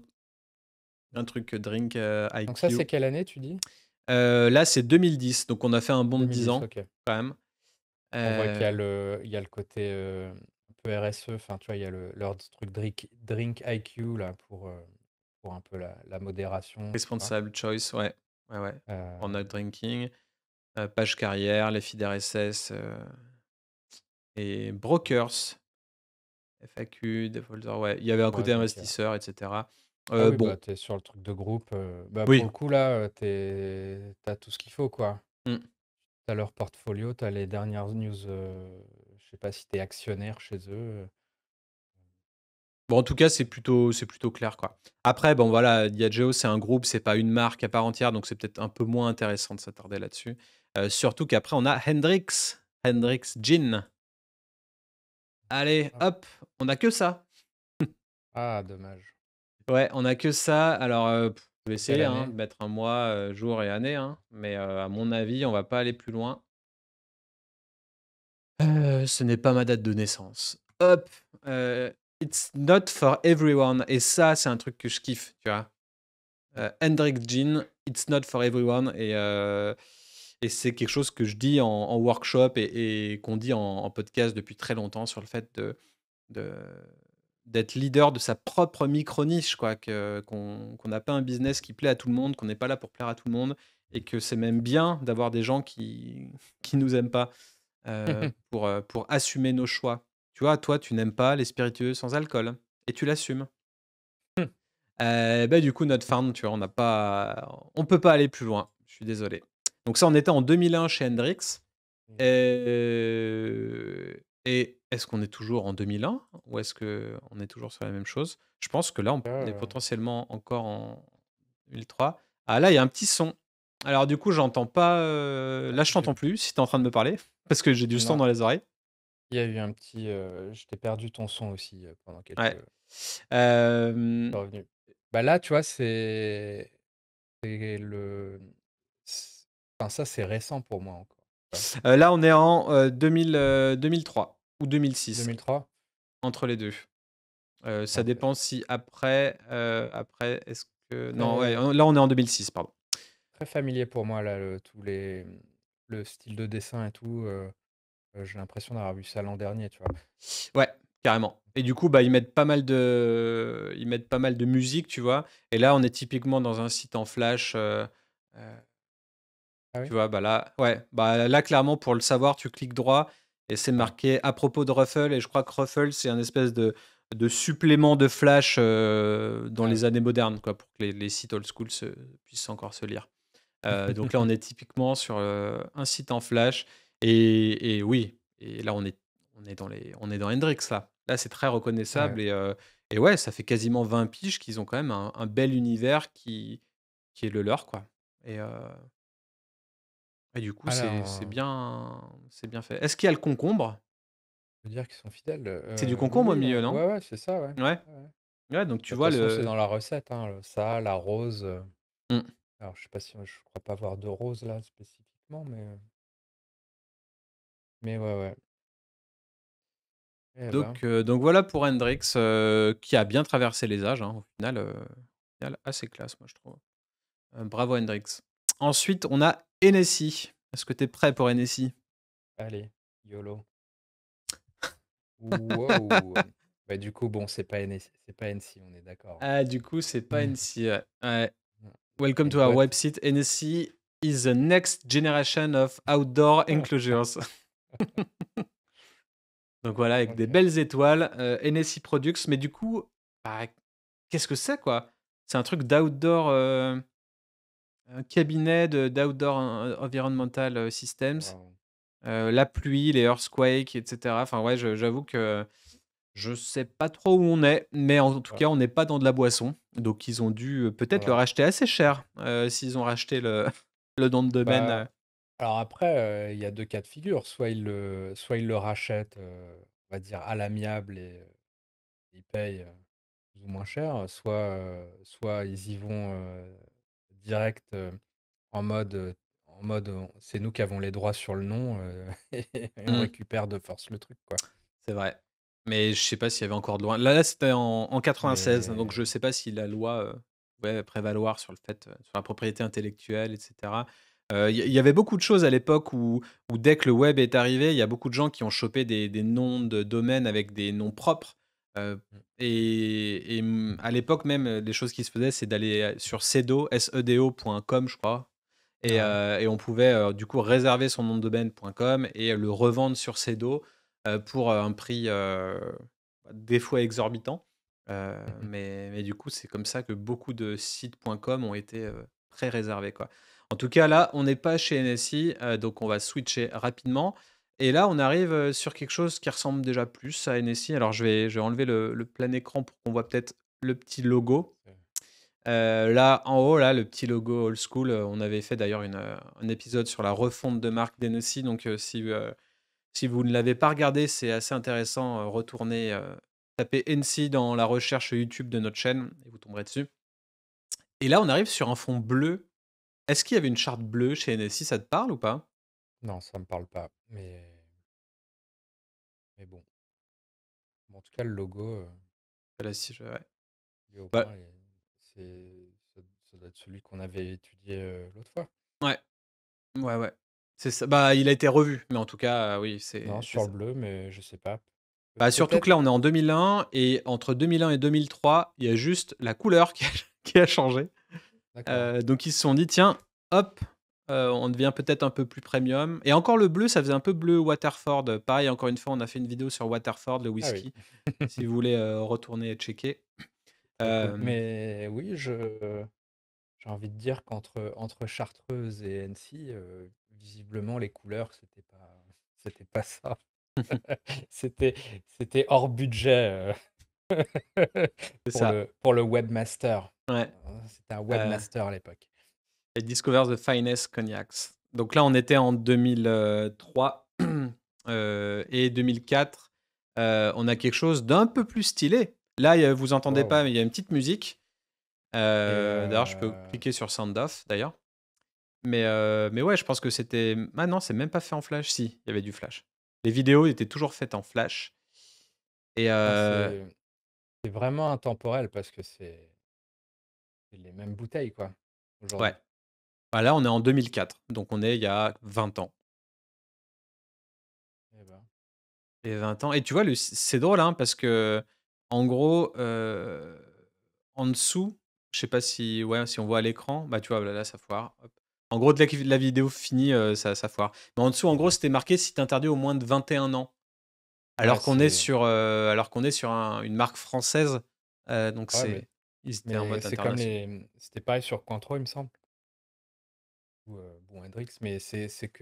B: Un truc, drink,
A: Donc ça,
B: IQ.
A: c'est quelle année, tu dis?
B: Là, c'est 2010, donc on a fait un bond de 10
A: 2010,
B: ans,
A: OK.
B: quand même.
A: On voit
B: Heu,
A: il y a le côté, un peu RSE, enfin, tu vois, il y a leur truc Drink IQ là pour un peu la modération, tout ça.
B: Responsible choice, ouais. Ouais, ouais. For not
A: Hem,
B: drinking, page carrière, les feeds RSS, et brokers, FAQ, defaulter, ouais. Il y avait un
A: ouais,
B: côté
A: donc
B: investisseur, et cetera.
A: Ah oui, bah,
B: Bon,
A: t'es sur le truc de groupe, bah, pour
B: oui.
A: le coup là, tu tout ce qu'il faut, quoi.
B: Mmh.
A: T'as leur portfolio, t'as les dernières news, je sais pas si t'es actionnaire chez eux,
B: Bon, en tout cas, c'est plutôt clair, quoi. Après, bon, voilà, Diageo, c'est un groupe, c'est pas une marque à part entière, donc c'est peut-être un peu moins intéressant de s'attarder là-dessus. Surtout qu'après, on a Hendrix Gin. Allez,
A: Ah.
B: hop, on a que ça.
A: Ah dommage.
B: Ouais, on a que ça. Alors, je vais
A: C'est quelle
B: essayer, hein,
A: année?
B: de mettre un mois, jour et année, hein, mais, à mon avis, on va pas aller plus loin. Ce n'est pas ma date de naissance. Hop, It's not for everyone et ça, c'est un truc que je kiffe, tu vois? Hendrix Gin, It's not for everyone et c'est quelque chose que je dis en workshop et qu'on dit en podcast depuis très longtemps sur le fait de d'être leader de sa propre micro niche quoi, qu'on n'a pas un business qui plaît à tout le monde, qu'on n'est pas là pour plaire à tout le monde et que c'est même bien d'avoir des gens qui qui nous aiment pas, pour assumer nos choix. Tu vois, toi, tu n'aimes pas les spiritueux sans alcool et tu l'assumes. Bah, du coup, notre farm, tu vois, on peut pas aller plus loin. Je suis désolé. Donc ça, on était en 2001 chez Hendrix, et est-ce qu'on est toujours en 2001 ou est-ce qu'on est toujours sur la même chose? Je pense que là, on est
A: Heu,
B: potentiellement encore en 2003. Ah là, il y a un petit son. Alors du coup, j'entends pas, là, je t'entends
A: j'ai
B: plus si tu es en train de me parler parce que j'ai du son
A: non,
B: dans les oreilles.
A: il y a eu un petit, je t'ai perdu ton son aussi, pendant
B: Ouais.
A: quelques
B: Hem,
A: c'est revenu. Bah, là, tu vois, c'est le c enfin ça, c'est récent pour moi encore, tu vois?
B: là, on est en, 2003 ou 2006,
A: 2003?
B: entre les 2. Ça
A: OK.
B: dépend si après est-ce que non, ouais,
A: Très
B: là, on est en 2006, pardon.
A: très familier pour moi là, le style de dessin et tout, j'ai l'impression d'avoir vu ça l'an dernier, tu vois?
B: Ouais, carrément et du coup, bah, ils mettent pas mal de musique, tu vois? Et là, on est typiquement dans un site en flash, heu,
A: Ah oui?
B: tu vois? Bah, là ouais, bah, là, clairement, pour le savoir, tu cliques droit et c'est
A: Ouais,
B: marqué à propos de Ruffle et je crois que Ruffle, c'est un espèce de supplément de flash, dans
A: ah
B: les
A: OK.
B: années modernes, quoi, pour que les sites old school puissent encore se lire. Donc là, on est typiquement sur, un site en flash et oui et là, on est dans Hendrix, là. Là, c'est très
A: Ouais.
B: reconnaissable et ouais, ça fait quasiment 20 piges qu'ils ont quand même un bel univers qui est le leur, quoi et du coup, c'est
A: Alors,
B: bien fait. Est-ce qu'il y a le concombre?
A: faut dire qu'ils sont fidèles,
B: C'est du
A: oui,
B: concombre au
A: oui,
B: milieu, non?
A: ouais, ouais, c'est ça, ouais.
B: Ouais.
A: Ouais, ouais.
B: Ouais, donc tu
A: Bah, de toute
B: vois
A: façon, c'est
B: le
A: dans la recette, hein, ça, la rose,
B: mmh.
A: alors je sais pas si je crois pas voir de rose là spécifiquement, mais ouais, ouais. Eh ben,
B: Donc voilà pour Hendrix, qui a bien traversé les âges, hein, au final assez classe, moi, je trouve. Bravo Hendrix. Ensuite, on a Hennessy. Est-ce que tu es prêt pour Hennessy?
A: allez, YOLO. Wow! Bah, du coup, bon, c'est pas NC, on est d'accord,
B: Ah, du coup, c'est pas
A: hein.
B: Hennessy, ouais. Ouais.
A: Mmh.
B: Welcome
A: C'est
B: to
A: une
B: our
A: boîte.
B: website. Hennessy is the next generation of outdoor
A: Ah,
B: enclosures. Donc voilà, avec des
A: OK.
B: belles étoiles, Hennessy Products. Mais du coup, bah, qu'est-ce que c'est, quoi? C'est un truc d'outdoor, un cabinet d'outdoor environmental, systems.
A: Waouh!
B: La pluie, les earthquakes et cetera. Enfin ouais, j'avoue que je sais pas trop où on est, mais en tout
A: Ouais,
B: cas, on n'est pas dans de la boisson. Donc ils ont dû, peut-être le
A: voilà.
B: racheter assez cher, s'ils ont racheté le le nom de domaine,
A: Bah, alors après, il y a 2 cas de figure. Soit ils le rachètent, on va dire à l'amiable et ils payent, plus ou moins cher, soit ils y vont, direct, en mode, «C'est nous qui avons les droits sur le nom», et on
B: mmh,
A: récupère de force le truc, quoi.
B: c'est vrai. Mais je sais pas s'il y avait encore de loin là, c'était en 96, donc
A: Mais
B: je sais pas si la loi, pouvait prévaloir sur le fait, sur la propriété intellectuelle et cetera. Il y avait beaucoup de choses à l'époque où dès que le web est arrivé, il y a beaucoup de gens qui ont chopé des noms de domaines avec des noms propres,
A: mmh,
B: à l'époque même, les choses qui se faisaient, c'est d'aller, sur Sedo, sedo.com je crois
A: ouais,
B: et on pouvait, du coup réserver son nom de domaine .com et le revendre sur Sedo, pour, un prix, des fois exorbitant Mais du coup, c'est comme ça que beaucoup de sites.com ont été, pré-réservés, quoi. En tout cas, là, on n'est pas chez NSI, donc on va switcher rapidement et là, on arrive, sur quelque chose qui ressemble déjà plus à NSI. Alors je vais enlever le plein écran pour qu'on voit peut-être le petit logo.
A: C'est
B: Là, en haut, là, le petit logo old school, on avait fait d'ailleurs un épisode sur la refonte de marque d'Hennessy, donc si vous ne l'avez pas regardé, c'est assez intéressant, retournez, tapez Hennessy dans la recherche YouTube de notre chaîne et vous tomberez dessus et là, on arrive sur un fond bleu. Est-ce qu'il y avait une charte bleue chez Hennessy, ça te parle ou pas?
A: non, ça me parle pas, mais bon. En tout cas, le logo,
B: Là, si je ouais.
A: lui, au
B: Bah,
A: moins, ça doit être celui qu'on avait étudié, l'autre fois.
B: ouais, ouais, ouais. C'est ça. Bah, il a été revu, mais en tout cas, oui,
A: Non,
B: c'est
A: sur le
B: ça.
A: bleu, mais je sais pas.
B: Bah, surtout que
A: Peut-être
B: là, on est en 2001 et entre 2001 et 2003, il y a juste la couleur qui a qui a changé.
A: d'accord.
B: Donc ils se sont dit: «Tiens, hop, on devient peut-être un peu plus premium» et encore le bleu, ça faisait un peu bleu Waterford. Pareil, encore une fois, on a fait une vidéo sur Waterford, le
A: Ah oui.
B: whisky, si vous voulez, retourner checker.
A: C'est cool.
B: Hem,
A: Mais oui, j'ai envie de dire qu'entre Chartreuse et Annecy, visiblement les couleurs, c'était pas ça. C'était c'était hors budget,
B: c'est
A: pour
B: ça,
A: le webmaster.
B: ouais,
A: C'était un
B: heu
A: webmaster à l'époque.
B: et Discover the Finest Cognacs. Donc là, on était en 2003, et 2004, on a quelque chose d'un peu plus stylé. Là, vous entendez
A: Waouh!
B: pas, mais il y a une petite musique.
A: Et
B: D'ailleurs, je peux cliquer sur Sound Off, d'ailleurs. Mais ouais, je pense que c'était ah non, c'est même pas fait en flash. Si, il y avait du flash. Les vidéos étaient toujours faites en flash et
A: non, c'est vraiment intemporel parce que c'est les mêmes bouteilles, quoi,
B: ouais.
A: aujourd'hui.
B: Bah, là, on est en 2004, donc on est il y a 20 ans
A: Eh ben,
B: et 20 ans et tu vois, c'est drôle, hein, parce que en gros, en dessous, je sais pas si ouais, si on voit à l'écran, bah, tu vois, là, ça foire, hop. En gros, dès que la vidéo finit, ça foire. Mais en dessous, en gros,
A: OK.
B: c'était marqué: «Site interdit aux moins de 21 ans».
A: Ouais,
B: Alors qu'on est sur une marque française, donc
A: ouais,
B: ils étaient en
A: mais
B: mode
A: c'est comme
B: international.
A: c'était pareil sur Cointreau, il me semble, ou, bon, Hendrix, mais c'était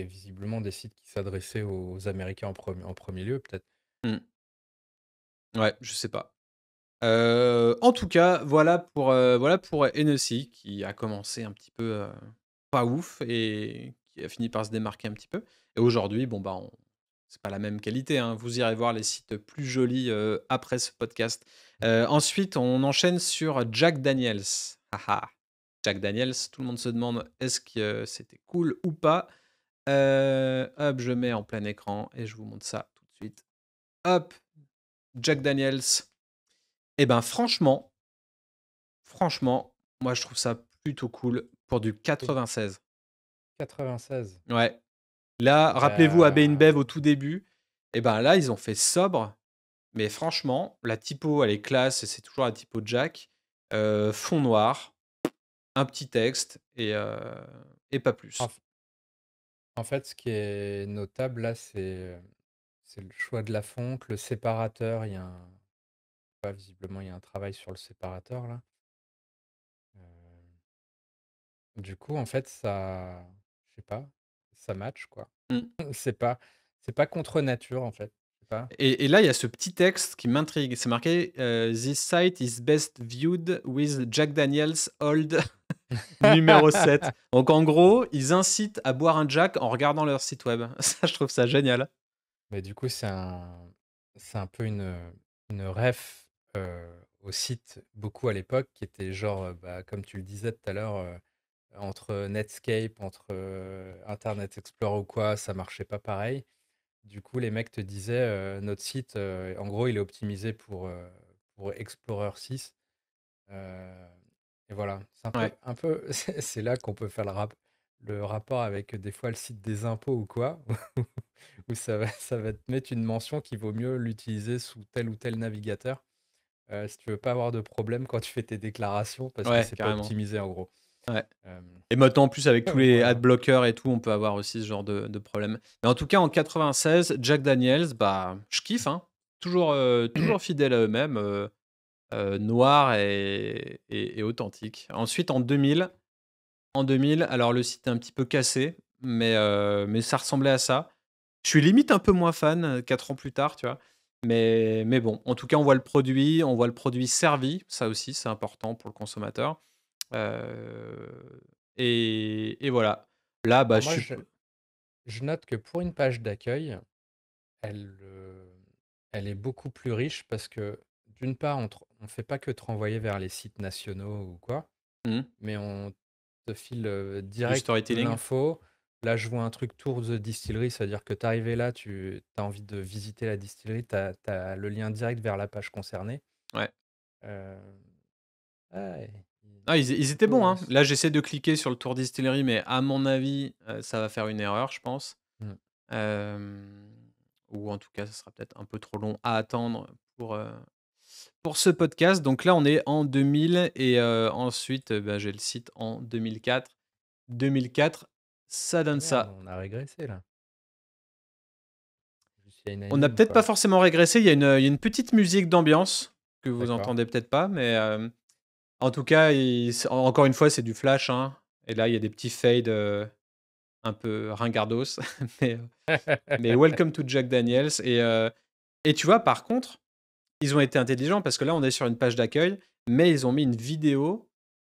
A: visiblement des sites qui s'adressaient aux Américains en premier lieu, peut-être?
B: Mmh. Ouais, je sais pas. En tout cas, voilà pour Hennessy qui a commencé un petit peu, pas ouf et qui a fini par se démarquer un petit peu et aujourd'hui, bon, bah, on c'est pas la même qualité, hein. Vous irez voir les sites plus jolis, après ce podcast. Ensuite, on enchaîne sur Jack Daniels. Ah ah! Jack Daniels, tout le monde se demande est-ce que c'était cool ou pas? Hop, je mets en plein écran et je vous montre ça tout de suite. Hop, Jack Daniels. Et ben franchement, moi je trouve ça plutôt cool pour du
A: Cool.
B: 96.
A: 96.
B: Ouais. Là, rappelez-vous AB InBev au tout début, et ben là, ils ont fait sobre, mais franchement, la typo, elle est classe et c'est toujours la typo Jack. Fond noir, un petit texte et pas
A: En
B: plus.
A: f en fait, ce qui est notable là, c'est le choix de la fonte, le séparateur, il y a un ouais, visiblement, il y a un travail sur le séparateur là. Du coup, en fait, je sais pas, ça match quoi.
B: Mmh.
A: C'est pas c'est pas contre nature, en fait, je sais pas.
B: Et là, il y a ce petit texte qui m'intrigue. C'est marqué, «This site is best viewed with Jack Daniel's Old Numéro 7. Donc en gros, ils incitent à boire un Jack en regardant leur site web. Ça, je trouve ça génial.
A: Mais du coup, c'est un peu une ref, au site beaucoup à l'époque qui était genre, bah, comme tu le disais tout à l'heure, entre Netscape, entre, Internet Explorer ou quoi, ça marchait pas pareil. Du coup, les mecs te disaient, «Notre site, en gros, il est optimisé pour Explorer 6». Heu et voilà, c'est un peu
B: Ouais,
A: un peu c'est là qu'on peut faire le rapport avec, des fois, le site des impôts ou quoi, où ça va te mettre une mention qu'il vaut mieux l'utiliser sous tel ou tel navigateur, si tu veux pas avoir de problème quand tu fais tes déclarations parce que
B: ouais,
A: c'est pas
B: carrément.
A: optimisé, en gros.
B: Ouais.
A: Hem,
B: Et maintenant, en plus, avec tous les ad
A: voilà.
B: blockers et tout, on peut avoir aussi ce genre de problème. Mais en tout cas, en 96, Jack Daniels, bah, je kiffe, hein. Toujours fidèles à eux-mêmes, noirs et authentiques. Ensuite, en 2000, alors le site est un petit peu cassé, mais ça ressemblait à ça. Je suis limite un peu moins fan, 4 ans plus tard, tu vois? Mais bon, en tout cas, on voit le produit servi, ça aussi, c'est important pour le consommateur. Et voilà. Là, bah,
A: Alors
B: je
A: moi,
B: suis
A: je note que pour une page d'accueil, elle, elle est beaucoup plus riche parce que, d'une part, on fait pas que te renvoyer vers les sites nationaux ou quoi,
B: mmh,
A: mais on te file,
B: du
A: direct
B: storytelling?
A: l'info. Là, je vois un truc tour de distillerie, c'est-à-dire que tu arrivé là, tu as envie de visiter la distillerie, tu as le lien direct vers la page concernée.
B: Ouais.
A: Hem, ouais,
B: Ah, ils étaient bons, hein.
A: s
B: Là, j'essaie de cliquer sur le tour distillerie, mais à mon avis, ça va faire une erreur, je pense.
A: mmh.
B: Hem, ou en tout cas, ça sera peut-être un peu trop long à attendre pour ce podcast. Donc là, on est en 2000 et ensuite, bah, j'ai le site en 2004. 2004, ça
A: Ah
B: donne
A: merde,
B: ça.
A: on a régressé là. Juste il y a une
B: On n'a
A: anime,
B: peut-être pas
A: quoi.
B: forcément régressé, il y a une petite musique d'ambiance que vous
A: D'accord.
B: entendez peut-être pas, mais en tout cas, encore une fois, c'est du flash, hein, et là, il y a des petits fades, un peu ringardos, mais mais welcome to Jack Daniels et tu vois, par contre, ils ont été intelligents parce que là, on est sur une page d'accueil, mais ils ont mis une vidéo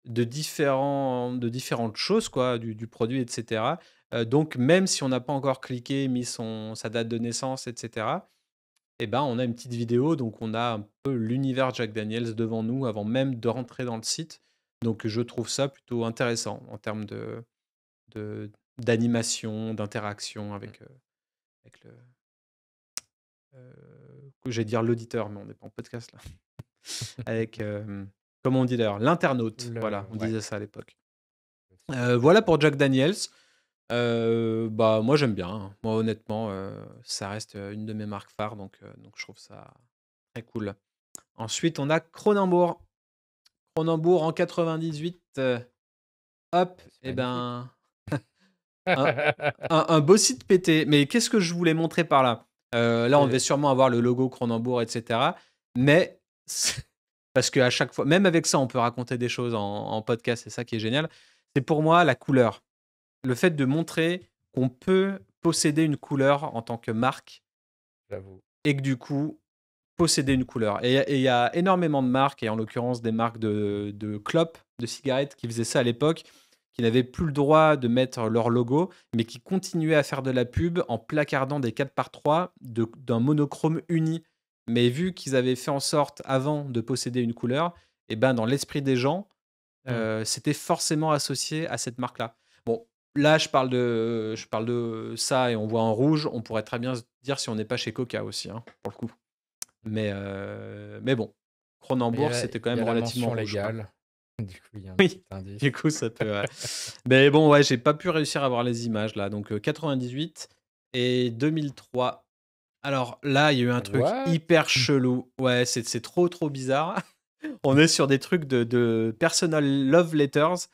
B: de différentes choses quoi, du produit et cetera. Donc même si on n'a pas encore cliqué, mis sa date de naissance et cetera, et ben, on a une petite vidéo, donc on a un peu l'univers Jack Daniels devant nous avant même de rentrer dans le site. Donc je trouve ça plutôt intéressant en termes de d'animation, d'interaction
A: Mmh.
B: avec j'allais dire l'auditeur, mais on n'est pas en podcast là. Avec, comment on dit d'ailleurs? L'internaute, voilà, on
A: Ouais,
B: disait ça à l'époque.
A: le super
B: Voilà
A: chat.
B: pour Jack Daniels. Bah, moi j'aime bien, hein. Moi honnêtement, ça reste, une de mes marques phares donc je trouve ça très cool. Ensuite, on a Cronenbourg. Cronenbourg en 98, hop
A: C'est
B: et
A: magnifique.
B: ben, un un beau site pété. Mais qu'est-ce que je voulais montrer par là? Là, on devait
A: C'est
B: sûrement avoir le logo Cronenbourg et cetera, mais parce qu'à chaque fois même avec ça, on peut raconter des choses en podcast, c'est ça qui est génial. C'est pour moi la couleur. Le fait de montrer qu'on peut posséder une couleur en tant que marque
A: J'avoue.
B: et que du coup, posséder une couleur et il y a énormément de marques et en l'occurrence des marques de clopes, de cigarettes qui faisaient ça à l'époque, qui n'avaient plus le droit de mettre leur logo, mais qui continuaient à faire de la pub en placardant des 4x3 d'un monochrome uni. Mais vu qu'ils avaient fait en sorte avant de posséder une couleur, et ben, dans l'esprit des gens,
A: Mmh.
B: c'était forcément associé à cette marque-là. Bon, là, je parle de ça et on voit en rouge, on pourrait très bien se dire si on n'est pas chez Coca aussi, hein, pour le coup. Mais bon,
A: Mais il y a
B: Cronenbourg,
A: la
B: c'était quand
A: il y
B: même
A: a la
B: relativement
A: mention
B: rouge, quoi.
A: légale. Du coup, il y a un petit
B: Oui, du
A: indice.
B: coup, ça peut, mais bon, ouais, j'ai pas pu réussir à voir les images là, donc 98 et 2003. Alors là, il y a eu un truc
A: What?
B: hyper chelou. Ouais, c'est trop, trop bizarre. On est sur des trucs de personal love letters.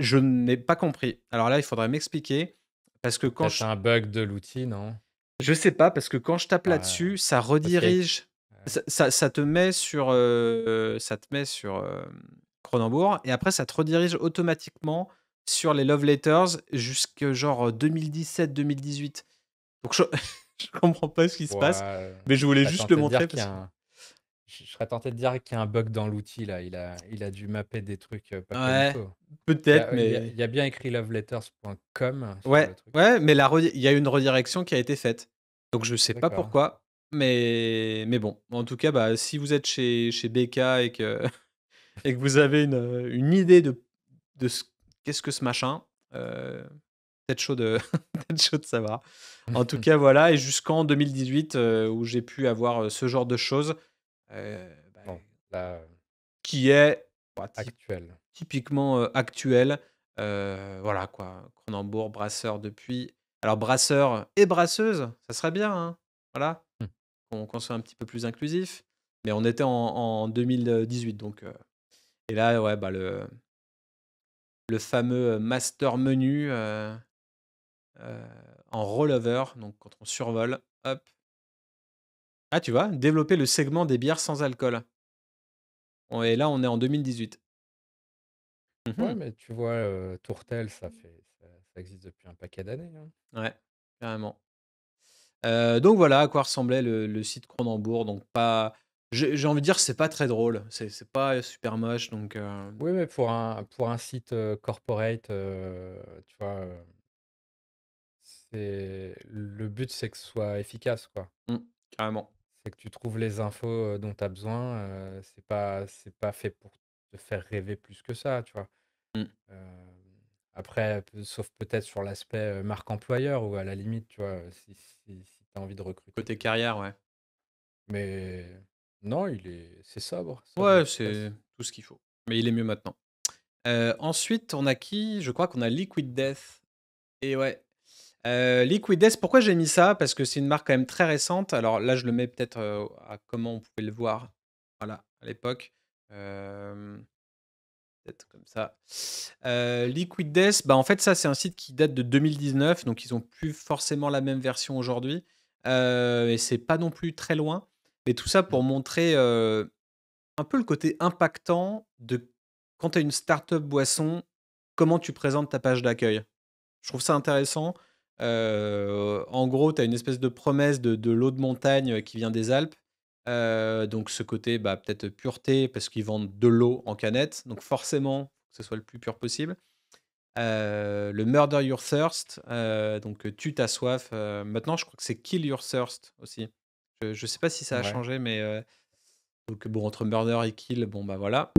B: Je n'ai pas compris. Alors là, il faudrait m'expliquer parce que quand
A: Peut-être un bug de l'outil, non?
B: je sais pas, parce que quand je tape
A: Bah,
B: là-dessus, ça
A: parce qu'avec
B: redirige, ça te met sur, Cronenbourg et après ça te redirige automatiquement sur les love letters jusque genre 2017-2018. Donc je je comprends pas ce qui se passe, mais je
A: je
B: voulais
A: serais
B: juste le
A: tenté de
B: montrer
A: dire qu'il y
B: parce
A: a
B: que
A: un je serais tenté de dire qu'il y a un bug dans l'outil là. Il a dû mapper des trucs, pas comme il
B: ouais,
A: faut.
B: peut-être, mais
A: Il y a bien écrit loveletters.com sur
B: ouais,
A: le truc.
B: ouais, mais il y a une redirection qui a été faite. Donc je sais pas
A: D'accord.
B: pourquoi, mais bon. En tout cas, bah, si vous êtes chez BK et que vous avez une idée de qu'est-ce que ce machin, heu, peut-être chaud de peut-être chaud de savoir. En tout cas, voilà et jusqu'en 2018, où j'ai pu avoir, ce genre de choses, bah,
A: Bon, là,
B: qui est, bah,
A: actuel.
B: typiquement, actuel. Voilà quoi, Cronenbourg, brasseur depuis alors brasseur et brasseuse, ça serait bien, hein, voilà,
A: Mmh.
B: qu'on soit un petit peu plus inclusif. Mais on était en 2018 donc et là, ouais, bah, le fameux, master menu, en rollover, donc quand on survole, hop. Ah, tu vois? Développer le segment des bières sans alcool. Et là, on est en 2018.
A: Ouais,
B: Mmh.
A: mais tu vois, Tourtel, ça existe depuis un paquet d'années, hein.
B: Ouais, carrément. Donc voilà à quoi ressemblait le site Cronenbourg, donc pas j'ai envie de dire, c'est pas très drôle, c'est pas super moche, donc
A: Oui, mais pour un site, corporate, tu vois, le but, c'est que ce soit efficace, quoi.
B: mmh, carrément.
A: C'est que tu trouves les infos, dont tu as besoin, c'est pas fait pour te faire rêver plus que ça, tu vois?
B: Mmh.
A: Après, sauf peut-être sur l'aspect, marque employeur ou à la limite, tu vois, si tu as envie de recruter
B: Côté
A: quelqu'un.
B: carrière, ouais.
A: Mais non, c'est sobre, sobre,
B: Ouais,
A: efficace.
B: c'est tout ce qu'il faut, mais il est mieux maintenant. Ensuite, on a qui? Je crois qu'on a Liquid Death et ouais, Liquid Death, pourquoi j'ai mis ça? Parce que c'est une marque quand même très récente. Alors là, je le mets peut-être, à comment on pouvait le voir, voilà, à l'époque. Hem Peut-être comme ça. Liquid Death, bah, en fait, ça, c'est un site qui date de 2019, donc ils ont plus forcément la même version aujourd'hui, et c'est pas non plus très loin. Mais tout ça pour
A: Mmh.
B: montrer, un peu le côté impactant de quand tu as une start-up boisson, comment tu présentes ta page d'accueil. Je trouve ça intéressant. En gros, tu as une espèce de promesse de l'eau de montagne, qui vient des Alpes. Donc ce côté, bah, peut-être pureté parce qu'ils vendent de l'eau en canette, donc forcément, que ce soit le plus pur possible. Le Murder Your Thirst, donc tue ta soif, maintenant je crois que c'est Kill Your Thirst aussi. Je sais pas si ça a
A: Ouais.
B: changé, mais donc bon, entre murder et kill, bon, bah, voilà.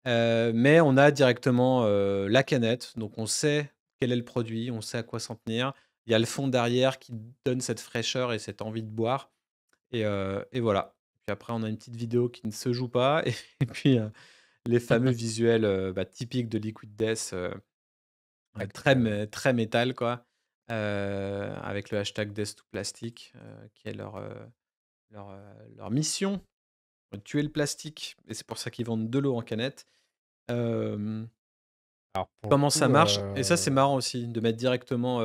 B: Mais on a directement, la canette, donc on sait quel est le produit, on sait à quoi s'en tenir. Il y a le fond derrière qui donne cette fraîcheur et cette envie de boire et voilà. Puis après on a une petite vidéo qui ne se joue pas et puis, les fameux visuels, bah, typiques de Liquid Death,
A: Actuel, ouais.
B: très métal quoi, avec le hashtag Death to Plastic, qui est leur mission, tuer le plastique et c'est pour ça qu'ils vendent de l'eau en canette. Hem
A: Alors pour le
B: Comment ça
A: coup,
B: marche? Et ça, c'est marrant aussi de mettre directement,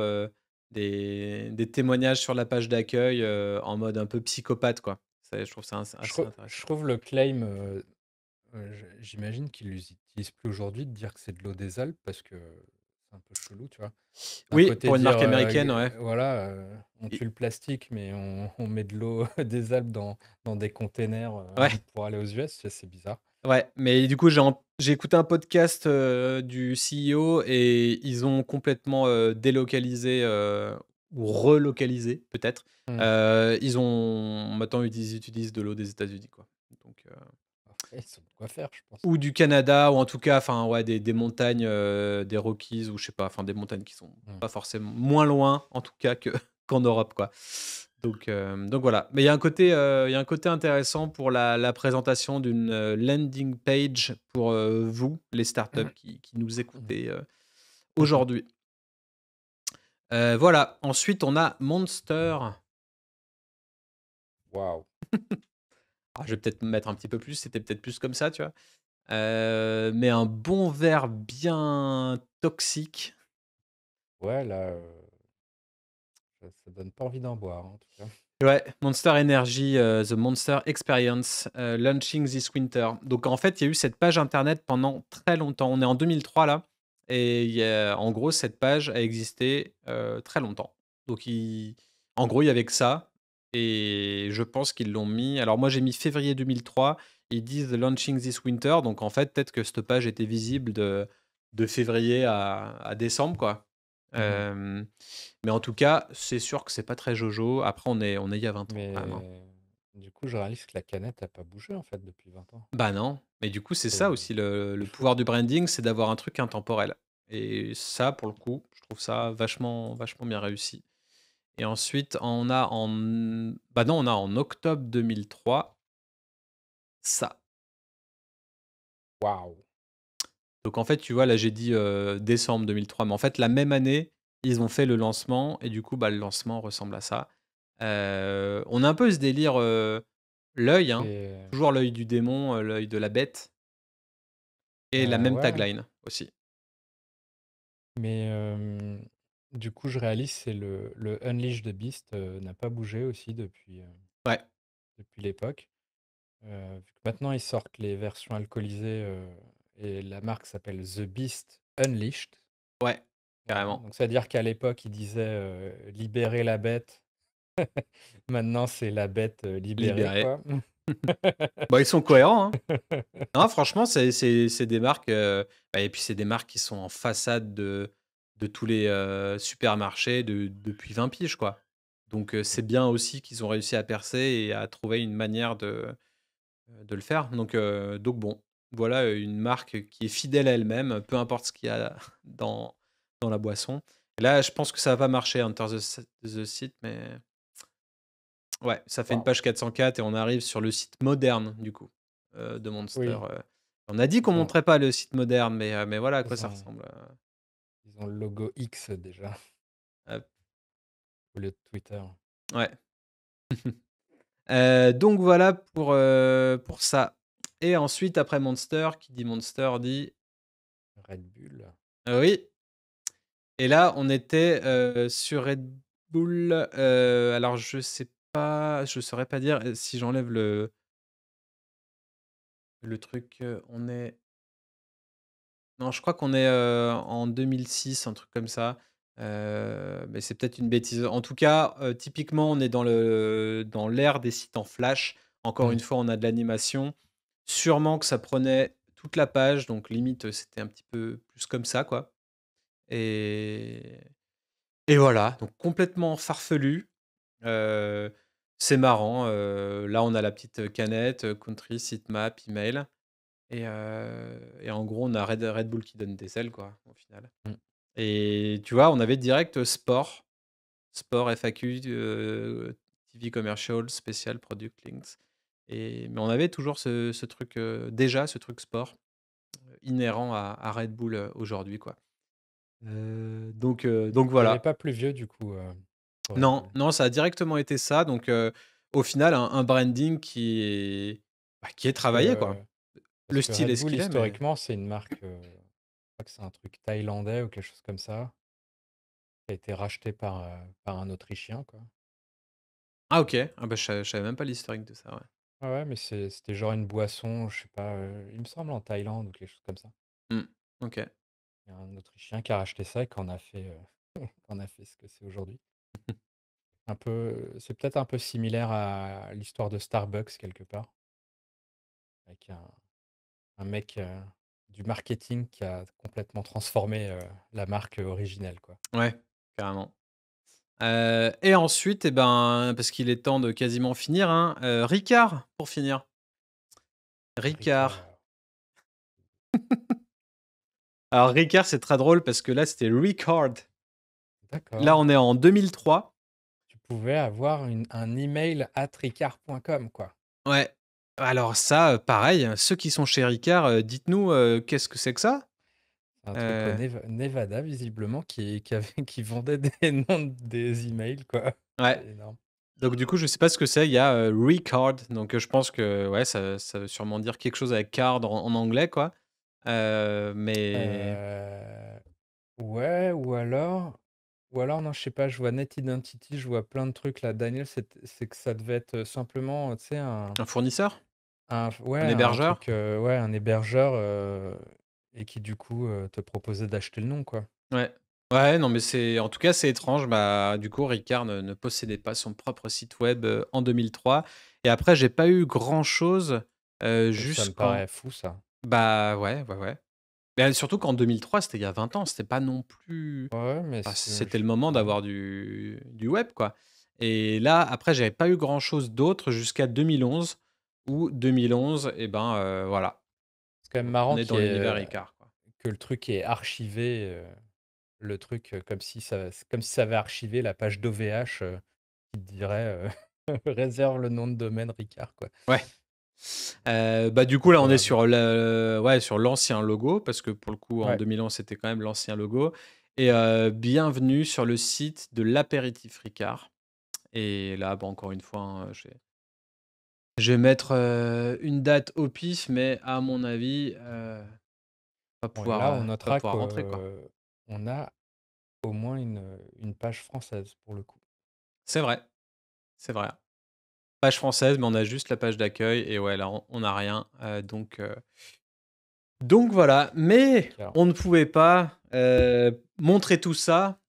B: des témoignages sur la page d'accueil, en mode un peu psychopathe, quoi. C'est je trouve ça
A: je
B: assez
A: trou je
B: intéressant.
A: trouve le claim, j'imagine qu'ils l'utilisent plus aujourd'hui de dire que c'est de l'eau des Alpes parce que c'est un peu chelou, tu vois? D'un
B: Oui,
A: côté
B: pour une
A: dire,
B: marque américaine, ouais.
A: voilà, on
B: Et
A: tue le plastique, mais on met de l'eau des Alpes dans des containers,
B: ouais,
A: pour aller aux US, c'est bizarre.
B: ouais, mais du coup, j'ai écouté un podcast, du CEO et ils ont complètement, délocalisé, ou relocalisé peut-être.
A: Mmh.
B: Ils ont maintenant ils utilisent de l'eau des États-Unis, quoi. Donc
A: Après, ils ont de quoi faire, je pense.
B: ou du Canada ou en tout cas, enfin, ouais, des montagnes, des Rockies ou je sais pas, enfin, des montagnes qui sont
A: Mmh.
B: pas forcément moins loin, en tout cas, que qu'en Europe, quoi. Donc voilà. Mais il y a un côté, il y a un côté intéressant pour la présentation d'une, landing page pour, vous, les startups qui nous écoutez, aujourd'hui. Voilà. Ensuite, on a Monster.
A: Waouh!
B: Alors, je vais peut-être me mettre un petit peu plus, c'était peut-être plus comme ça, tu vois? Mais un bon verre bien toxique.
A: Ouais, là, ça donne pas envie d'en boire, hein, en tout cas.
B: Ouais, Monster Energy, The Monster Experience, launching this winter. Donc en fait, il y a eu cette page internet pendant très longtemps. On est en 2003 là et en gros, cette page a existé, très longtemps. Donc en gros, il y avait que ça et je pense qu'ils l'ont mis alors moi, j'ai mis février 2003. Ils disent launching this winter, donc en fait, peut-être que cette page était visible de février à décembre, quoi.
A: Mmh.
B: Hem Mais en tout cas, c'est sûr que c'est pas très jojo. Après, on est il y a 20 ans quand même, hein.
A: Mais du coup, je réalise que la canette a pas bougé, en fait, depuis 20 ans.
B: Bah non, mais du coup, c'est ça
A: C'est
B: aussi
A: c'est
B: le
A: fou.
B: pouvoir du branding, c'est d'avoir un truc intemporel et ça, pour le coup, je trouve ça vachement bien réussi et ensuite, on a bah non, on a en octobre 2003, ça.
A: Waouh!
B: Donc en fait, tu vois, là, j'ai dit, décembre 2003, mais en fait, la même année, ils ont fait le lancement et du coup, bah, le lancement ressemble à ça. On a un peu ce délire, l'œil, hein,
A: C'est
B: toujours l'œil du démon, l'œil de la bête et la même
A: ouais,
B: tagline aussi.
A: Mais du coup, je réalise, c'est le Unleash the Beast n'a pas bougé aussi
B: Ouais,
A: depuis l'époque. Vu que maintenant, ils sortent les versions alcoolisées et la marque s'appelle The Beast Unleashed.
B: ouais,
A: Voilà.
B: carrément.
A: Donc, c'est-à-dire qu'à l'époque, ils disaient libérer la bête. Maintenant, c'est la bête libérée,
B: Libéré.
A: quoi.
B: Bah, ils sont cohérents, hein. Non, franchement, c'est des marques, bah et puis c'est des marques qui sont en façade de tous les, supermarchés depuis 20 piges, quoi. Donc c'est bien aussi qu'ils ont réussi à percer et à trouver une manière de le faire. Donc bon, voilà, une marque qui est fidèle à elle-même, peu importe ce qu'il y a dans la boisson. Et là, je pense que ça va pas marcher Enter the Site, mais ouais, ça fait une
A: Waouh.
B: page 404 et on arrive sur le site moderne du coup, de Monster.
A: Oui,
B: On a dit qu'on
A: ils ont,
B: montrait pas le site moderne, mais voilà à quoi
A: ils
B: ça
A: ont,
B: ressemble,
A: ils ont le logo X déjà,
B: hop,
A: au lieu de Twitter.
B: ouais. Donc voilà pour ça et ensuite après Monster, qui dit Monster dit
A: Red Bull.
B: oui et là on était, sur Red Bull, alors je sais pas, je saurais pas dire, si j'enlève le truc, on est non, je crois qu'on est, en 2006, un truc comme ça, mais c'est peut-être une bêtise. En tout cas, typiquement, on est dans l'ère des sites en flash. Encore
A: Hmm.
B: une fois, on a de l'animation. Sûrement que ça prenait toute la page, donc limite, c'était un petit peu plus comme ça, quoi et voilà, donc complètement farfelu. Heu, c'est marrant, là, on a la petite canette, country, sitemap, email. Et en gros, on a Red Bull qui donne des ailes, quoi, au final.
A: Hmm.
B: Et tu vois, on avait direct, sport, FAQ, TV commercial, spécial, product links mais on avait toujours ce truc, déjà ce truc sport, inhérent à Red Bull, aujourd'hui, quoi. Donc
A: Il n'y avait
B: voilà.
A: pas plus vieux du coup pour Red
B: Non,
A: Bull.
B: non, ça a directement été ça, donc au final, un branding qui est
A: Parce que,
B: travaillé, quoi.
A: parce
B: Le
A: que
B: style est
A: Red
B: ce
A: Bull,
B: qu'il est, mais
A: historiquement, c'est une marque, je crois que c'est un truc thaïlandais ou quelque chose comme ça, qui a été racheté par un Autrichien, quoi.
B: ah OK. Ah bah, je savais même pas l'historique de ça, ouais.
A: Ah ouais, mais c'était genre une boisson, je sais pas, il me semble en Thaïlande ou quelque chose comme ça.
B: Mmh. OK.
A: Il y a un Autrichien qui a racheté ça et qu'en a fait, qu'en a fait ce que c'est aujourd'hui. Un peu, c'est peut-être un peu similaire à l'histoire de Starbucks quelque part, avec un mec du marketing qui a complètement transformé la marque originelle, quoi.
B: Ouais, carrément. Et ensuite, et ben, parce qu'il est temps de quasiment finir, hein, Ricard pour finir. Ricard.
A: Ricard.
B: Alors Ricard, c'est très drôle parce que là, c'était Ricard. Là,
A: D'accord.
B: on est en 2003.
A: Tu pouvais avoir un email at ricard.com, quoi.
B: Ouais. Alors ça, pareil, ceux qui sont chez Ricard, dites-nous, qu'est-ce que c'est que ça?
A: C'est un truc au
B: Heu,
A: Nevada, visiblement, qui vendait des noms des emails, quoi.
B: ouais.
A: C'est énorme.
B: Donc du coup, je sais pas ce que c'est. Il y a, Ricard, donc je pense que, ouais, ça veut sûrement dire quelque chose avec card en anglais, quoi. Mais
A: Euh, ouais, ou alors, non, je sais pas, je vois Net Identity, je vois plein de trucs là. Daniel, c'est que ça devait être simplement, tu sais,
B: un fournisseur?
A: ouais,
B: Un
A: un
B: hébergeur?
A: truc, ouais, un hébergeur et qui du coup te proposait d'acheter le nom, quoi.
B: Ouais. Ouais, non, mais c'est en tout cas, c'est étrange. Bah, du coup, Ricard ne possédait pas son propre site web, en 2003 et après j'ai pas eu grand chose,
A: Ça me
B: jusqu'en
A: paraît fou, ça.
B: bah, ouais, ouais, ouais. Mais surtout qu'en 2003, c'était il y a 20 ans, c'était pas non plus
A: Ouais, mais
B: bah, c'était le
A: je
B: moment
A: sais pas.
B: d'avoir du web, quoi et là, après, j'avais pas eu grand chose d'autre jusqu'à 2011 où 2011 et ben, voilà,
A: C'est quand même
B: on
A: marrant
B: est dans l'univers Ricard, quoi.
A: que le truc est archivé, le truc, comme si ça avait archivé la page d'OVH, qui te dirait, réserve le nom de domaine Ricard, quoi.
B: Ouais. Bah, du coup, là, on est
A: Incroyable.
B: sur le ouais, sur l'ancien logo parce que pour le coup, en
A: Ouais,
B: 2011, c'était quand même l'ancien logo et bienvenue sur le site de l'apéritif Ricard et là, bah, encore une fois, hein, je vais mettre, une date au pif mais à mon avis,
A: bon et là, on
B: pas
A: notera
B: pouvoir rentrer, quoi.
A: on a au moins une page française pour le coup.
B: C'est vrai, c'est vrai. Page française, mais on a juste la page d'accueil et ouais, là, on n'a rien, donc voilà. Mais
A: Car
B: on ne pouvait pas, montrer tout ça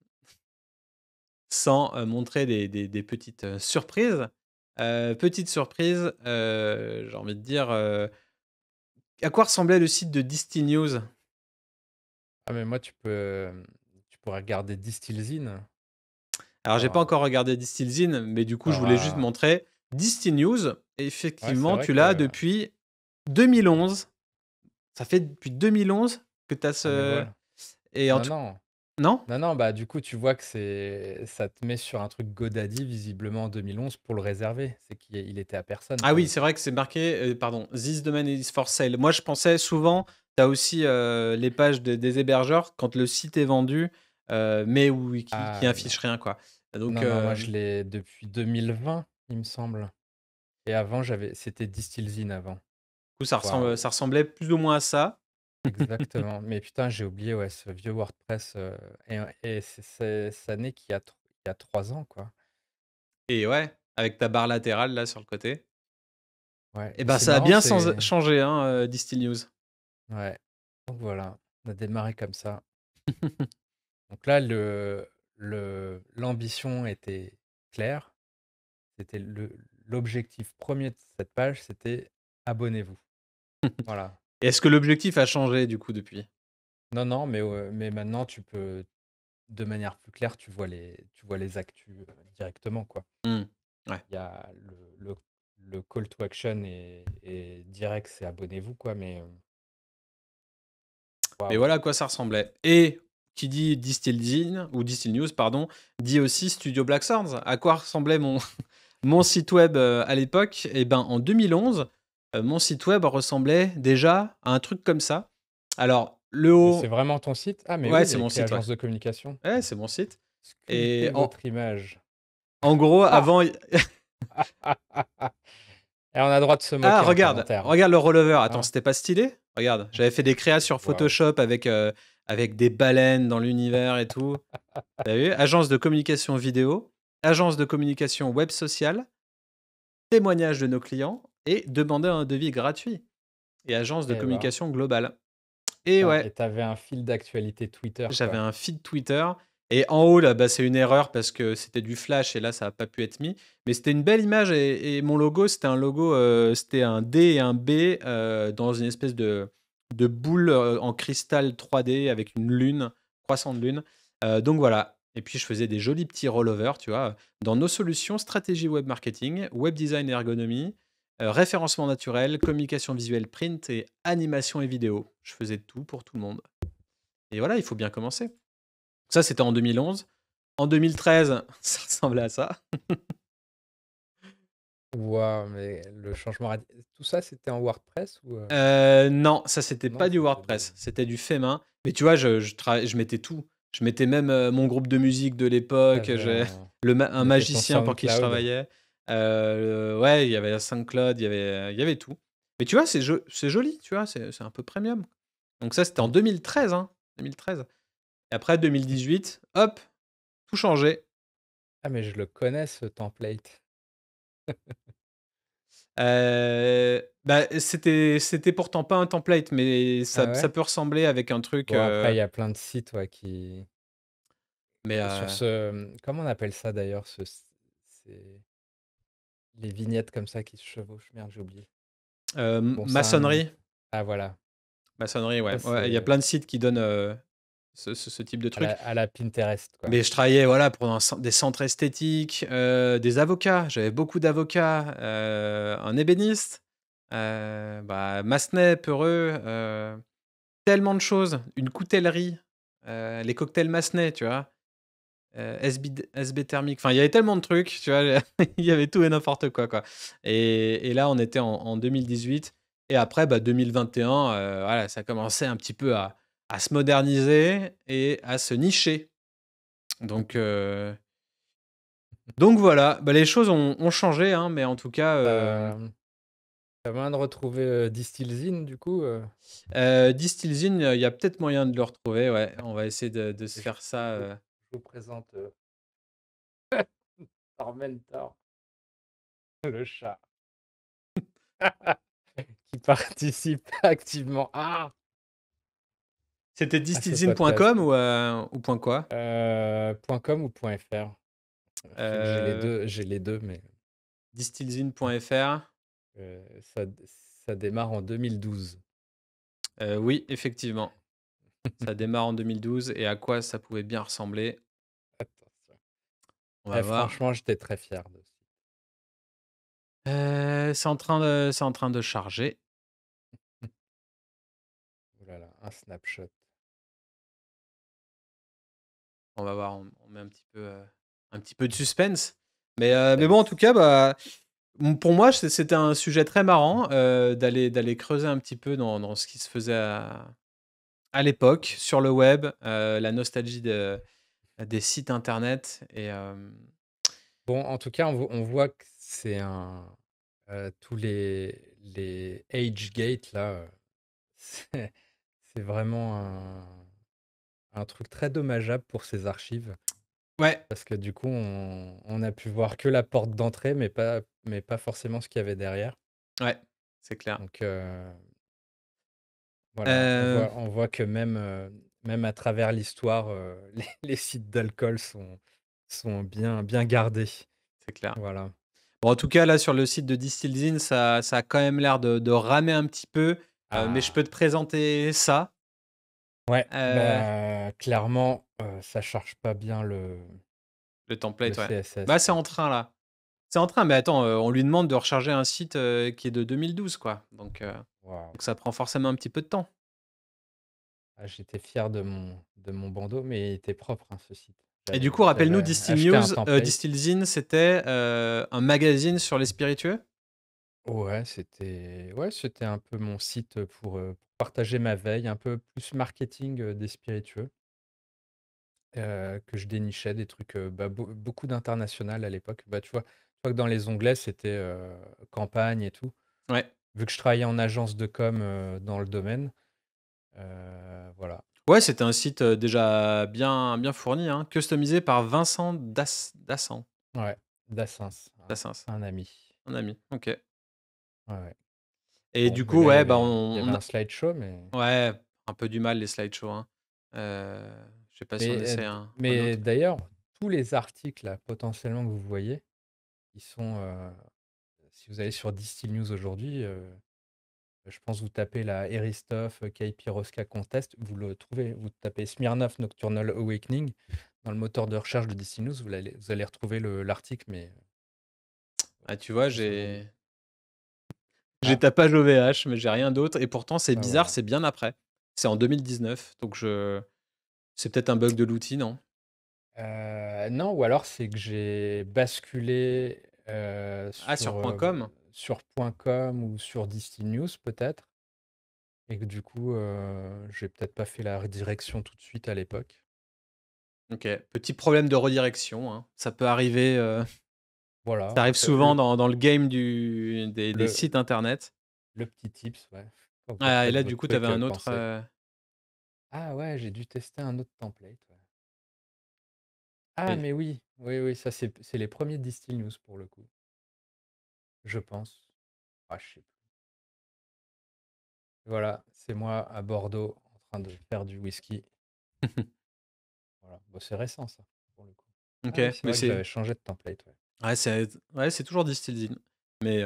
B: sans, montrer des petites, surprises. Petite surprise, j'ai envie de dire, à quoi ressemblait le site de Distil News?
A: ah mais moi tu pourrais regarder Distillzine.
B: Alors j'ai pas
A: Waouh!
B: encore regardé Distillzine, mais du coup, je voulais juste
A: Tu
B: montrer Distil News.
A: ouais, c'est
B: Effectivement,
A: vrai
B: tu l'as
A: que
B: depuis 2011. Ça fait depuis 2011 que tu as
A: ah mais
B: ce
A: voilà.
B: et en
A: Non,
B: tout
A: non.
B: non?
A: Non, non, bah, du coup, tu vois que ça te met sur un truc GoDaddy visiblement en 2011 pour le réserver. C'est qu'il était à personne
B: Ah
A: pour
B: oui,
A: le
B: c'est
A: coup.
B: vrai que c'est marqué, pardon, "This domain is for sale". Moi, je pensais souvent, tu as aussi, les pages des hébergeurs quand le site est vendu, mais où qui
A: Ah non.
B: affiche rien, quoi. Donc
A: Non, non, moi je l'ai depuis 2020, il me semble, et avant c'était Distillzine avant.
B: du coup,
A: Waouh!
B: ça ressemblait plus ou moins à ça.
A: Exactement. Mais putain, j'ai oublié, ouais, ce vieux WordPress, et ça n'est qu'il y a 3 ans, quoi.
B: Et ouais, avec ta barre latérale, là, sur le côté.
A: Ouais,
B: Et
A: mais
B: ben,
A: c'est
B: ça a
A: marrant,
B: bien
A: c'est
B: changé, hein, Distil News.
A: ouais, donc voilà, on a démarré comme ça. Donc là, l'ambition était claire. C'était l'objectif premier de cette page, c'était: «Abonnez-vous». Voilà.
B: Et est-ce que l'objectif a changé, du coup, depuis?
A: Non, non, mais maintenant tu peux de manière plus claire, tu vois les actus, directement, quoi.
B: Mmh. Ouais.
A: Il y a le call to action est direct, c'est: «Abonnez-vous», quoi, mais,
B: Mais
A: waouh!
B: voilà à quoi ça ressemblait. Et qui dit Distilzine ou Distil News, pardon, dit aussi Studio Black Swords. À quoi ressemblait mon mon site web, à l'époque? Et ben, en 2011, mon site web ressemblait déjà à un truc comme ça. Alors, le
A: Mais c'est
B: haut
A: vraiment ton site? Ah mais
B: ouais,
A: oui, il y
B: c'est
A: a
B: mon
A: écrit
B: site, ouais.
A: agence de communication.
B: Ouais, c'est mon site. Et
A: Sculptez votre image.
B: en gros,
A: Ah!
B: avant
A: Et on a droit de se
B: ah
A: moquer en
B: regarde,
A: commentaire,
B: regarde le rollover. Attends,
A: hein?
B: c'était pas stylé? Regarde, j'avais fait des créas sur
A: Waouh!
B: Photoshop avec des baleines dans l'univers et tout. Tu vu? Agence de communication vidéo, agence de communication web sociale, témoignages de nos clients et demander un devis gratuit et agence de
A: Eh ben,
B: communication globale. Et
A: putain,
B: ouais,
A: et tu un fil d'actualité Twitter,
B: j'avais
A: quoi.
B: un feed Twitter et en haut là, bah, c'est une erreur parce que c'était du flash et là ça a pas pu être mis. Mais c'était une belle image et mon logo, c'était un logo, c'était un D et un B, dans une espèce de boule, en cristal 3D avec une lune, croissant de lune. Donc voilà. Et puis je faisais des jolis petits rollovers, tu vois? Dans nos solutions, stratégie web marketing, web design et ergonomie, référencement naturel, communication visuelle print et animation et vidéo. Je faisais tout pour tout le monde. Et voilà, il faut bien commencer. Ça, c'était en 2011. En 2013, ça ressemblait à ça.
A: Waouh, mais le changement radi tout ça, c'était en WordPress ou,
B: Non, ça, c'était
A: non,
B: pas du
A: c'était de
B: WordPress, c'était du fait main. Mais tu vois, je mettais tout. Je mettais même, mon groupe de musique de l'époque,
A: t'avais
B: j'ai
A: tu
B: un
A: mettais ton
B: magicien pour qui je
A: SoundCloud?
B: travaillais. Ouais, il y avait un SoundCloud, il y avait tout. Mais tu vois, c'est joli, tu vois? C'est un peu premium. Donc ça, c'était en
A: Mmh.
B: 2013, hein, 2013. Et après 2018, hop, tout changé.
A: Ah mais je le connais ce template.
B: Bah, c'était pourtant pas un template, mais
A: Ah
B: ça
A: ouais?
B: peut ressembler avec un truc,
A: Bon après il y a plein de sites, ouais, qui
B: mais
A: sur ce, comment on appelle ça d'ailleurs? C'est les vignettes comme ça qui se chevauchent. Merde, j'ai oublié. Bon, ça a un nom.
B: maçonnerie.
A: Ah voilà,
B: Maçonnerie,
A: ça
B: ouais. Ouais, il y a
A: c'est
B: plein de sites qui donnent, ce type de
A: à
B: truc.
A: la Pinterest, quoi.
B: Mais je travaillais, voilà, pour des centres esthétiques, des avocats. J'avais beaucoup d'avocats, un ébéniste, bah, Massenet, Peureux, tellement de choses. Une coutellerie, les cocktails Massenet, tu vois? SB thermique, enfin, il y avait tellement de trucs, tu vois? Il y avait tout et n'importe quoi, quoi. Et là, on était en 2018 et après, bah, 2021, voilà, ça commençait un petit peu à se moderniser et à se nicher. Donc heu, donc voilà, bah, les choses ont changé, hein, mais en tout cas,
A: Hem, Tu moyen de retrouver, Distilzine du coup,
B: Distilzine, il y a peut-être moyen de le retrouver, ouais. On va essayer de se
A: et je
B: faire ça,
A: vous je vous présente, Tormentor, le chat qui participe activement
B: C'était
A: à ce podcast.
B: distilzine.com ou point quoi?
A: .com ou .fr? J'ai les
B: Heu,
A: 2, j'ai les 2, mais
B: distilzine.fr.
A: ça démarre en 2012.
B: Oui, effectivement, ça démarre en 2012 et à quoi ça pouvait bien ressembler?
A: Attention.
B: On va voir.
A: Franchement, j'étais très fier de ce site.
B: C'est en train de charger.
A: Oh là là, un snapshot.
B: On va voir, on met un petit peu de suspense. Mais bon, en tout
A: Suspense.
B: cas, bah, pour moi, c'était un sujet très marrant, d'aller creuser un petit peu dans ce qui se faisait à l'époque, sur le web, la nostalgie des sites internet
A: Bon, en tout cas, on voit que c'est tous les age gates là, c'est c'est vraiment un truc très dommageable pour ces archives
B: ouais,
A: parce que du coup, on a pu voir que la porte d'entrée, mais pas forcément ce qu'il y avait derrière.
B: ouais, c'est clair.
A: Donc voilà, on
B: Heu,
A: voit on voit que même à travers l'histoire, les sites d'alcool sont bien gardés.
B: c'est clair.
A: Voilà.
B: Bon, en tout cas, là, sur le site de Distilzine, ça a quand même l'air de ramer un petit peu, mais je
A: Ah!
B: peux te présenter ça.
A: Ouais,
B: Heu,
A: bah, clairement, ça charge pas bien
B: le
A: le
B: template, ouais.
A: CSS,
B: Bah, c'est
A: quoi.
B: en train, là. C'est en train, mais attends, on lui demande de recharger un site, qui est de 2012, quoi,
A: Waouh!
B: donc ça prend forcément un petit peu de temps.
A: Ah, j'étais fier de mon bandeau, mais il était propre, hein, ce site.
B: Et du coup,
A: J'avais
B: rappelle-nous, Distil
A: acheté un
B: News,
A: template.
B: Distilzine, c'était, un magazine sur les spiritueux?
A: Ouais, c'était un peu mon site, pour partager ma veille, un peu plus marketing, des spiritueux, que je dénichais des trucs, bah, beaucoup d'international à l'époque. Bah, tu vois que dans les onglets, c'était, campagne et tout.
B: Ouais.
A: Vu que je travaillais en agence de com, dans le domaine, voilà.
B: Ouais, c'était un site, déjà bien fourni, hein, customisé par Vincent Dassan.
A: Ouais, Dassens,
B: Dassens,
A: un ami.
B: un ami, OK.
A: Ouais, ouais.
B: Et
A: Bon,
B: du
A: mais
B: coup,
A: là, il y
B: ouais, bah,
A: avait il y
B: on
A: avait
B: a
A: un slideshow, mais
B: ouais, un peu du mal les slideshows, hein. Heu, je sais pas si on
A: mais,
B: essaie un
A: mais
B: autre.
A: d'ailleurs, tous les articles là, potentiellement que vous voyez, ils sont, si vous allez sur Distill News aujourd'hui, je pense vous tapez la Eristoff, Kaipiroska Contest, vous le trouvez. Vous tapez Smirnoff Nocturnal Awakening dans le moteur de recherche de Distill News, vous allez retrouver l'article, mais
B: Ah, tu vois,
A: c'est aujourd'hui.
B: j'ai
A: Ah,
B: ta page OVH, mais j'ai rien d'autre et pourtant c'est
A: bah
B: bizarre,
A: voilà.
B: c'est bien après. C'est en 2019, donc c'est peut-être un bug de l'outil, non?
A: Non, ou alors c'est que j'ai basculé,
B: Ah, sur point .com?
A: sur .com ou sur Distill News peut-être, et que du coup, j'ai peut-être pas fait la redirection tout de suite à l'époque.
B: OK. Petit problème de redirection, hein. Ça peut arriver, ça
A: Voilà,
B: arrive souvent dans le game des
A: le
B: sites internet.
A: le petit tips, ouais, quand vous
B: Ah et
A: refaites
B: là, du
A: votre
B: coup, tu avais
A: truc,
B: un autre,
A: pensez: «Ah ouais, j'ai dû tester un autre template, ouais». Ah
B: et
A: mais oui, oui, oui, ça c'est les premiers Distill News pour le coup, je pense. Ah, je sais plus. Voilà, c'est moi à Bordeaux en train de faire du whisky. Voilà, bah, c'est récent ça, pour le coup.
B: OK,
A: Ah oui, c'est
B: mais
A: vrai que
B: c'est
A: j'avais changé de template, ouais.
B: ouais, c'est toujours Distilzine, mais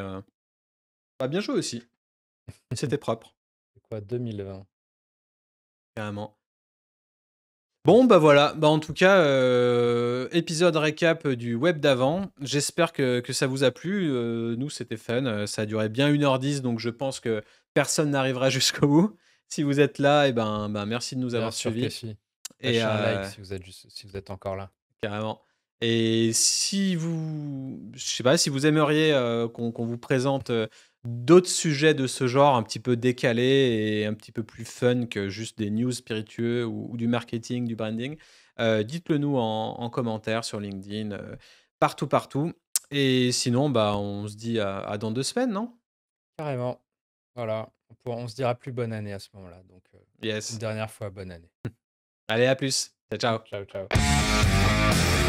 B: bah, bien joué aussi. C'était propre,
A: C'est quoi 2020?
B: carrément.
A: Ouais,
B: Bon, bah,
A: c'est
B: voilà, bah, en tout cas, épisode récap, du web d'avant. J'espère que ça vous a plu, nous, c'était fun, ça a duré bien 1h10, donc je pense que personne n'arrivera jusqu'au bout. Si vous êtes là et ben, merci de nous
A: bien
B: avoir
A: sûr que
B: suivis
A: si.
B: et
A: Lâchez un like si vous êtes encore là.
B: carrément. Et si vous je sais pas, si vous aimeriez, qu'on vous présente, d'autres sujets de ce genre un petit peu décalés et un petit peu plus fun que juste des news spiritueux ou du marketing, du branding, dites-le nous en commentaire sur LinkedIn, partout, partout. Et sinon, bah, on se dit à dans 2 semaines, non?
A: carrément. Voilà, on se dira plus bonne année à ce moment-là, donc une
B: Yes.
A: dernière fois bonne année.
B: Allez, à plus. Ciao, ciao.
A: Ciao, ciao.